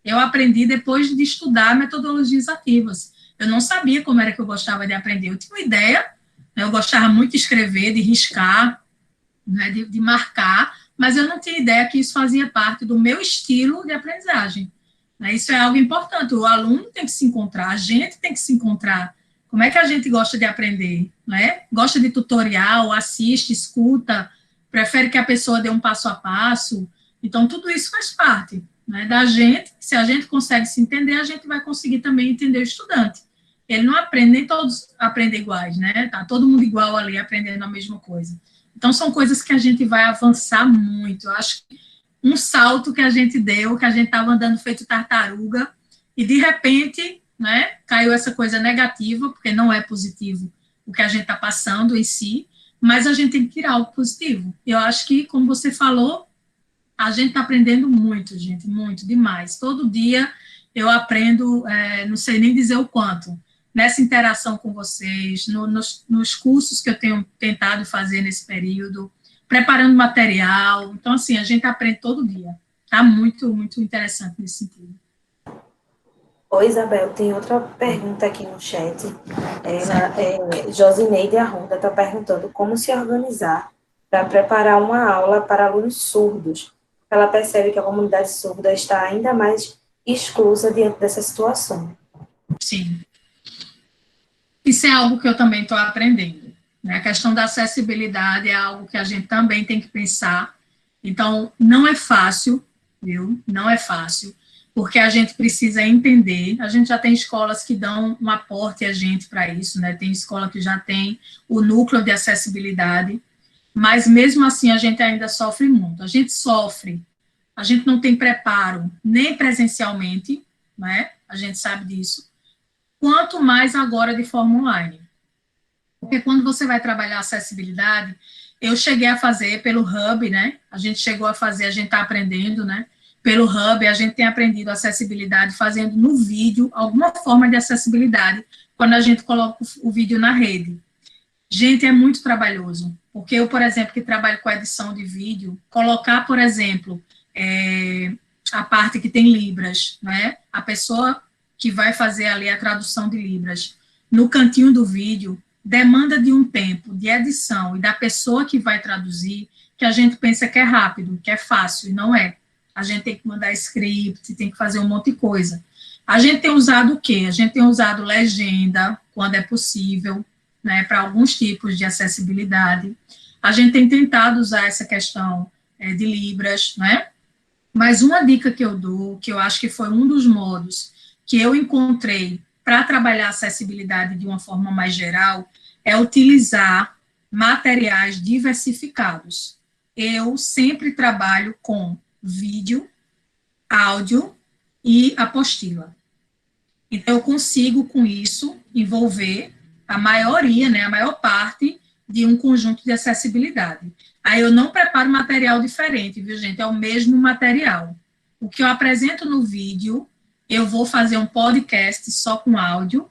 [SPEAKER 1] Eu aprendi depois de estudar metodologias ativas. Eu não sabia como era que eu gostava de aprender. Eu tinha uma ideia, né? Eu gostava muito de escrever, de riscar, né? de marcar, mas eu não tinha ideia que isso fazia parte do meu estilo de aprendizagem. Isso é algo importante, o aluno tem que se encontrar, a gente tem que se encontrar. Como é que a gente gosta de aprender? Né? Gosta de tutorial, assiste, escuta, prefere que a pessoa dê um passo a passo. Então, tudo isso faz parte, né, da gente. Se a gente consegue se entender, a gente vai conseguir também entender o estudante. Ele não aprende, nem todos aprendem iguais, né? Tá todo mundo igual ali, aprendendo a mesma coisa. Então, são coisas que a gente vai avançar muito. Eu acho que um salto que a gente deu, que a gente estava andando feito tartaruga, e de repente, né, caiu essa coisa negativa, porque não é positivo o que a gente está passando em si, mas a gente tem que tirar algo positivo. Eu acho que, como você falou, a gente está aprendendo muito, gente, muito, demais. Todo dia eu aprendo, não sei nem dizer o quanto, nessa interação com vocês, nos cursos que eu tenho tentado fazer nesse período, preparando material. Então, assim, a gente aprende todo dia. Está muito, muito interessante nesse sentido.
[SPEAKER 2] Oi, Isabel, tem outra pergunta aqui no chat. Josineide Arruda está perguntando como se organizar para preparar uma aula para alunos surdos. Ela percebe que a comunidade surda está ainda mais exclusa diante dessa situação.
[SPEAKER 1] Sim. Isso é algo que eu também estou aprendendo, né? A questão da acessibilidade é algo que a gente também tem que pensar. Então, não é fácil, viu? Não é fácil, porque a gente precisa entender. A gente já tem escolas que dão um aporte a gente para isso, né? Tem escola que já tem o núcleo de acessibilidade, mas mesmo assim a gente ainda sofre muito. A gente sofre, a gente não tem preparo nem presencialmente, né? A gente sabe disso. Quanto mais agora de forma online. Porque quando você vai trabalhar acessibilidade, eu cheguei a fazer pelo Hub, né? A gente chegou a fazer, a gente está aprendendo, né? Pelo Hub, a gente tem aprendido acessibilidade fazendo no vídeo alguma forma de acessibilidade quando a gente coloca o vídeo na rede. Gente, é muito trabalhoso. Porque eu, por exemplo, que trabalho com edição de vídeo, colocar, por exemplo, a parte que tem libras, né? A pessoa que vai fazer ali a tradução de libras, no cantinho do vídeo, demanda de um tempo de edição e da pessoa que vai traduzir, que a gente pensa que é rápido, que é fácil, e não é. A gente tem que mandar script, tem que fazer um monte de coisa. A gente tem usado o quê? A gente tem usado legenda, quando é possível, né, para alguns tipos de acessibilidade. A gente tem tentado usar essa questão de libras, né? Mas uma dica que eu dou, que eu acho que foi um dos modos que eu encontrei para trabalhar acessibilidade de uma forma mais geral, é utilizar materiais diversificados. Eu sempre trabalho com vídeo, áudio e apostila. Então, eu consigo, com isso, envolver a maioria, né, a maior parte de um conjunto de acessibilidade. Aí eu não preparo material diferente, viu, gente? É o mesmo material. O que eu apresento no vídeo, eu vou fazer um podcast só com áudio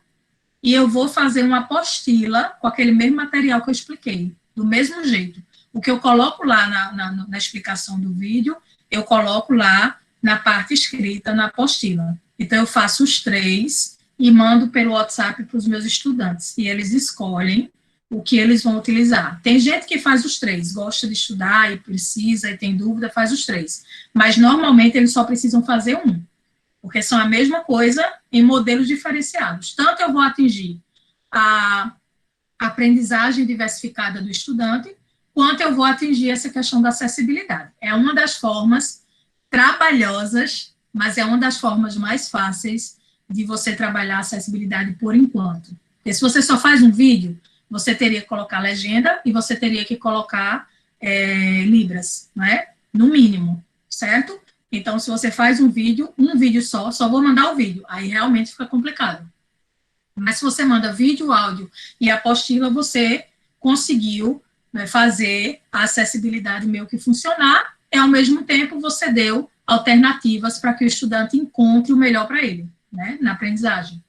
[SPEAKER 1] e eu vou fazer uma apostila com aquele mesmo material que eu expliquei, do mesmo jeito. O que eu coloco lá na explicação do vídeo, eu coloco lá na parte escrita, na apostila. Então, eu faço os 3 e mando pelo WhatsApp para os meus estudantes, e eles escolhem o que eles vão utilizar. Tem gente que faz os 3, gosta de estudar e precisa, e tem dúvida, faz os 3. Mas, normalmente, eles só precisam fazer um, porque são a mesma coisa em modelos diferenciados. Tanto eu vou atingir a aprendizagem diversificada do estudante, quanto eu vou atingir essa questão da acessibilidade. É uma das formas trabalhosas, mas é uma das formas mais fáceis de você trabalhar a acessibilidade por enquanto. Porque se você só faz um vídeo, você teria que colocar legenda e você teria que colocar libras, né? No mínimo, certo? Então, se você faz um vídeo só vou mandar o vídeo, aí realmente fica complicado. Mas se você manda vídeo, áudio e apostila, você conseguiu, né, fazer a acessibilidade meio que funcionar, e ao mesmo tempo você deu alternativas para que o estudante encontre o melhor para ele, né, na aprendizagem.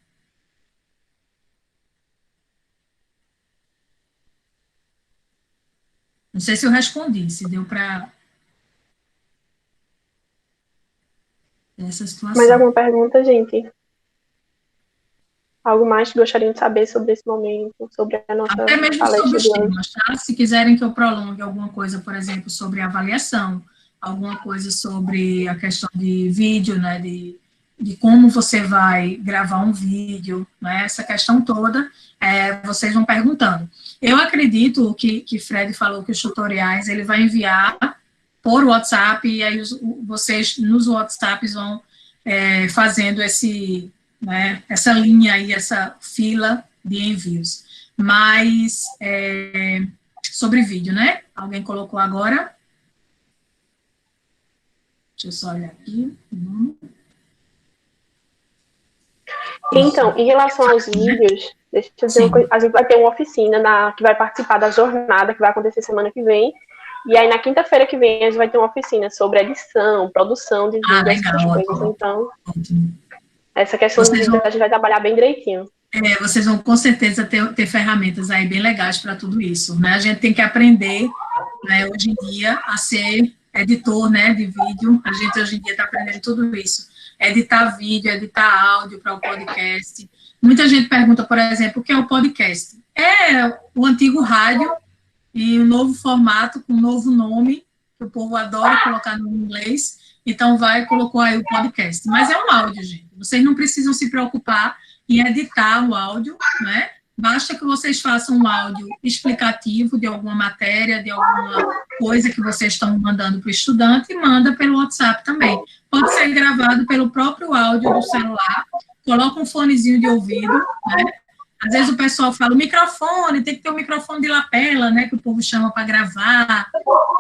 [SPEAKER 1] Não sei se eu respondi, se deu para essa situação.
[SPEAKER 5] Mais alguma pergunta, gente? Algo mais que gostariam de saber sobre esse momento, sobre a nossa
[SPEAKER 1] até mesmo
[SPEAKER 5] palestra
[SPEAKER 1] sobre os
[SPEAKER 5] de hoje?
[SPEAKER 1] temas, tá? Se quiserem que eu prolongue alguma coisa, por exemplo, sobre avaliação, alguma coisa sobre a questão de vídeo, né, de como você vai gravar um vídeo, né, essa questão toda, vocês vão perguntando. Eu acredito que Fred falou que os tutoriais ele vai enviar por WhatsApp, e aí vocês nos WhatsApps vão fazendo essa linha aí, essa fila de envios. Mas, sobre vídeo, né? Alguém colocou agora? Deixa eu só olhar aqui.
[SPEAKER 5] Então, em relação aos vídeos, deixa eu dizer uma coisa, a gente vai ter uma oficina que vai participar da jornada que vai acontecer semana que vem, e aí na quinta-feira que vem a gente vai ter uma oficina sobre edição, produção de vídeo, essas coisas. Então, essa questão de vídeo a gente vai trabalhar bem direitinho.
[SPEAKER 1] Vocês vão com certeza ter ferramentas aí bem legais para tudo isso, né? A gente tem que aprender, né, hoje em dia, a ser editor, né, de vídeo. A gente hoje em dia está aprendendo tudo isso. Editar vídeo, editar áudio para o podcast. Muita gente pergunta, por exemplo, o que é o podcast? É o antigo rádio e um novo formato, com um novo nome, que o povo adora colocar no inglês. Então, colocou aí o podcast. Mas é um áudio, gente. Vocês não precisam se preocupar em editar o áudio, né? Basta que vocês façam um áudio explicativo de alguma matéria, de alguma coisa que vocês estão mandando para o estudante, e manda pelo WhatsApp também. Pode ser gravado pelo próprio áudio do celular, coloca um fonezinho de ouvido, né? Às vezes o pessoal fala, o microfone, tem que ter um microfone de lapela, né, que o povo chama para gravar.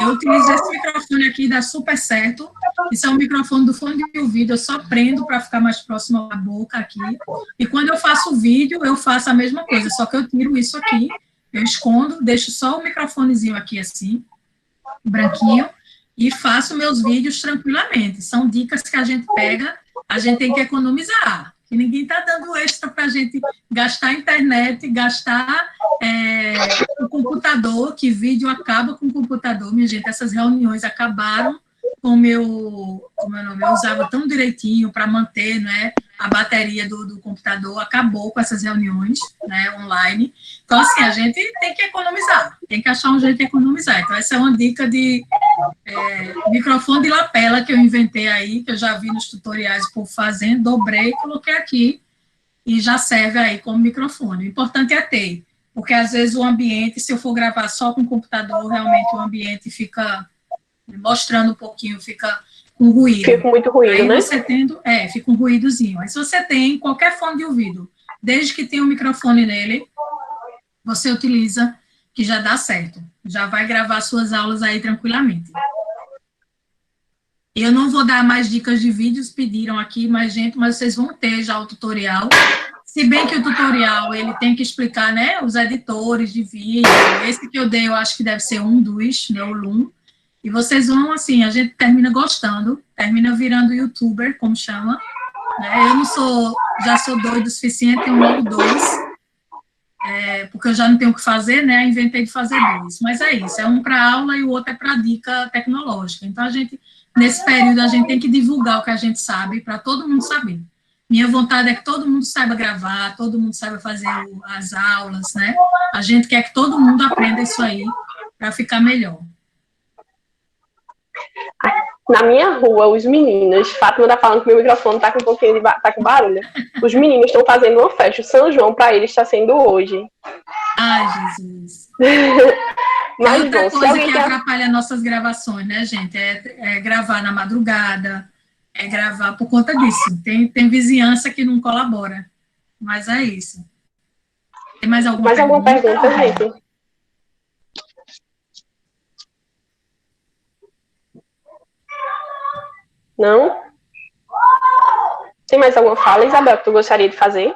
[SPEAKER 1] Eu utilizo esse microfone aqui, dá super certo. Isso é um microfone do fone de ouvido, eu só prendo para ficar mais próximo da boca aqui. E quando eu faço vídeo, eu faço a mesma coisa, só que eu tiro isso aqui, eu escondo, deixo só o microfonezinho aqui assim, branquinho, e faço meus vídeos tranquilamente. São dicas que a gente pega, a gente tem que economizar. Que ninguém está dando extra para a gente gastar a internet, gastar o computador, que vídeo acaba com o computador. Minha gente, essas reuniões acabaram com o meu nome, eu usava tão direitinho para manter, né, a bateria do computador, acabou com essas reuniões, né, online. Então, assim, a gente tem que economizar, tem que achar um jeito de economizar. Então, essa é uma dica de microfone de lapela que eu inventei aí, que eu já vi nos tutoriais o povo fazendo, dobrei, coloquei aqui e já serve aí como microfone. O importante é ter, porque às vezes o ambiente, se eu for gravar só com o computador, realmente o ambiente fica mostrando um pouquinho, fica com ruído.
[SPEAKER 5] Fica muito ruído,
[SPEAKER 1] aí
[SPEAKER 5] né?
[SPEAKER 1] Você fica um ruídozinho. Aí se você tem qualquer fone de ouvido, desde que tenha um microfone nele, você utiliza, que já dá certo. Já vai gravar suas aulas aí tranquilamente. Eu não vou dar mais dicas de vídeos, pediram aqui, mas vocês vão ter já o tutorial. Se bem que o tutorial, ele tem que explicar, né, os editores de vídeo. Esse que eu dei, eu acho que deve ser um dos, né, o Loom. E vocês vão, assim, a gente termina gostando, termina virando youtuber, como chama. Né? Eu já sou doido o suficiente, tenho logo 2. Porque eu já não tenho o que fazer, né? Inventei de fazer 2. Mas é isso, é um para aula e o outro é para dica tecnológica. Então, a gente nesse período a gente tem que divulgar o que a gente sabe para todo mundo saber. Minha vontade é que todo mundo saiba gravar, todo mundo saiba fazer as aulas, né? A gente quer que todo mundo aprenda isso aí para ficar melhor.
[SPEAKER 5] Na minha rua, os meninos, Fátima tá falando que meu microfone tá com um pouquinho tá com barulho. Os meninos estão fazendo uma festa. O São João para eles está sendo hoje.
[SPEAKER 1] Ai, Jesus.
[SPEAKER 5] Mas,
[SPEAKER 1] é outra
[SPEAKER 5] bom,
[SPEAKER 1] coisa que atrapalha nossas gravações, né, gente? É gravar na madrugada, é gravar por conta disso. Tem vizinhança que não colabora, mas é isso. Tem mais alguma
[SPEAKER 5] pergunta, gente? Não? Tem mais alguma fala, Isabel, que tu gostaria de fazer?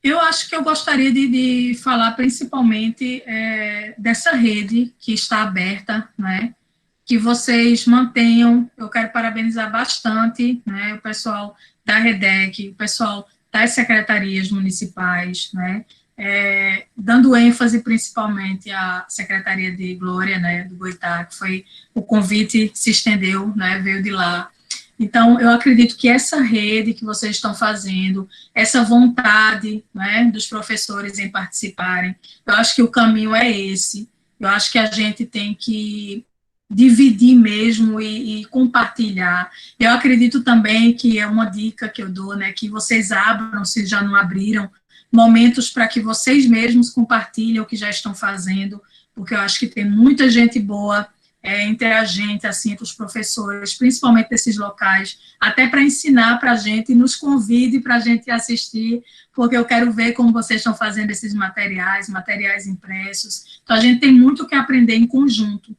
[SPEAKER 1] Eu acho que eu gostaria de falar principalmente dessa rede que está aberta, né? Que vocês mantenham. Eu quero parabenizar bastante, né? O pessoal da REDEC, o pessoal das secretarias municipais, né? Dando ênfase principalmente à Secretaria de Glória, né? Do Goitá, que foi o convite, se estendeu, né? Veio de lá. Então, eu acredito que essa rede que vocês estão fazendo, essa vontade, né, dos professores em participarem, eu acho que o caminho é esse. Eu acho que a gente tem que dividir mesmo e compartilhar. Eu acredito também que é uma dica que eu dou, né, que vocês abram, se já não abriram, momentos para que vocês mesmos compartilhem o que já estão fazendo, porque eu acho que tem muita gente boa entre a gente, assim, entre os professores, principalmente desses locais, até para ensinar para a gente, nos convide para a gente assistir, porque eu quero ver como vocês estão fazendo esses materiais impressos. Então, a gente tem muito que aprender em conjunto.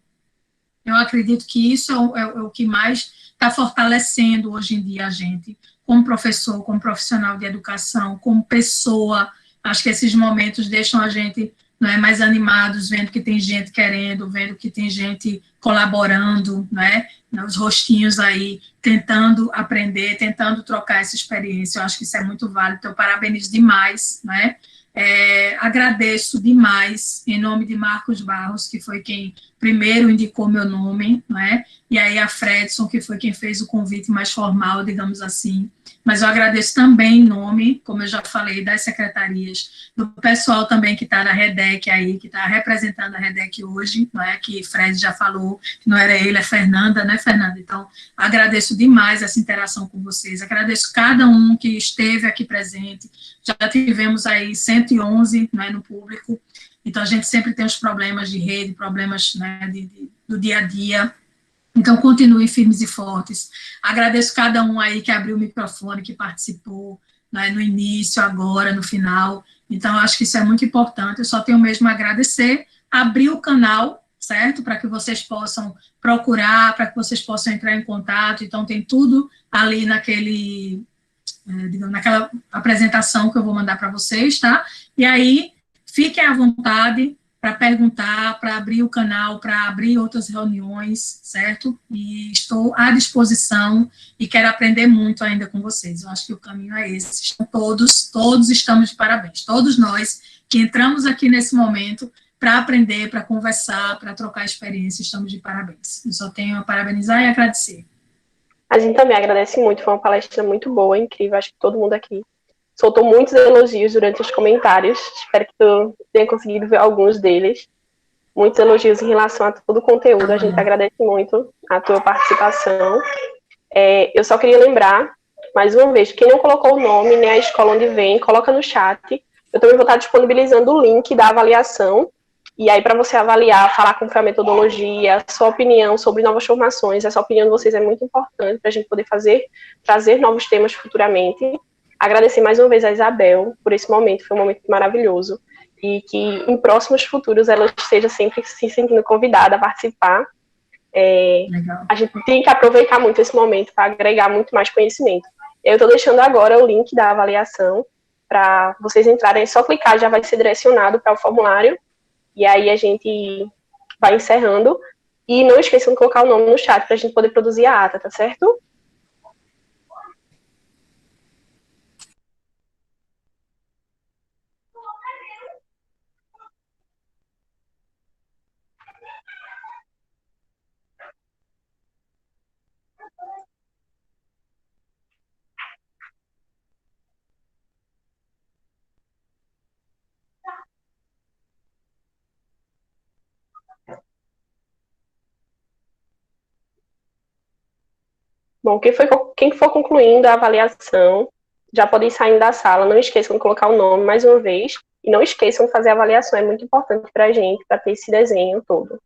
[SPEAKER 1] Eu acredito que isso é o que mais está fortalecendo hoje em dia a gente, como professor, como profissional de educação, como pessoa. Acho que esses momentos deixam a gente, não é, mais animados, vendo que tem gente querendo, vendo que tem gente colaborando, né, os rostinhos aí, tentando aprender, tentando trocar essa experiência. Eu acho que isso é muito válido, então parabenizo demais, né. Agradeço demais, em nome de Marcos Barros, que foi quem primeiro indicou meu nome, né? E aí a Fredson, que foi quem fez o convite mais formal, digamos assim. Mas eu agradeço também em nome, como eu já falei, das secretarias, do pessoal também que está na REDEC aí, que está representando a REDEC hoje, não é? Que Fred já falou, que não era ele, é Fernanda, né, Fernanda? Então, agradeço demais essa interação com vocês, agradeço cada um que esteve aqui presente, já tivemos aí 111, né, no público, então a gente sempre tem os problemas de rede, problemas, né, do dia a dia. Então, continue firmes e fortes. Agradeço cada um aí que abriu o microfone, que participou, né, no início, agora, no final. Então, acho que isso é muito importante. Eu só tenho mesmo a agradecer, abrir o canal, certo? Para que vocês possam procurar, para que vocês possam entrar em contato. Então, tem tudo ali naquela apresentação que eu vou mandar para vocês, tá? E aí, fiquem à vontade para perguntar, para abrir o canal, para abrir outras reuniões, certo? E estou à disposição e quero aprender muito ainda com vocês. Eu acho que o caminho é esse. Todos estamos de parabéns. Todos nós que entramos aqui nesse momento para aprender, para conversar, para trocar experiência, estamos de parabéns. Eu só tenho a parabenizar e agradecer.
[SPEAKER 5] A gente também agradece muito, foi uma palestra muito boa, incrível, acho que todo mundo aqui soltou muitos elogios durante os comentários, espero que tu tenha conseguido ver alguns deles, muitos elogios em relação a todo o conteúdo, a gente agradece muito a tua participação. Eu só queria lembrar, mais uma vez, quem não colocou o nome, né, a escola onde vem, coloca no chat, eu também vou estar disponibilizando o link da avaliação, e aí, para você avaliar, falar como foi a metodologia, a sua opinião sobre novas formações, essa opinião de vocês é muito importante para a gente poder trazer novos temas futuramente. Agradecer mais uma vez a Isabel por esse momento, foi um momento maravilhoso, e que em próximos futuros ela esteja sempre se sentindo convidada a participar. A gente tem que aproveitar muito esse momento para agregar muito mais conhecimento. Eu estou deixando agora o link da avaliação para vocês entrarem, é só clicar, já vai ser direcionado para o formulário. E aí a gente vai encerrando. E não esqueçam de colocar o nome no chat para a gente poder produzir a ata, tá certo? Bom, quem for concluindo a avaliação, já pode ir saindo da sala. Não esqueçam de colocar o nome mais uma vez. E não esqueçam de fazer a avaliação. É muito importante para a gente, para ter esse desenho todo.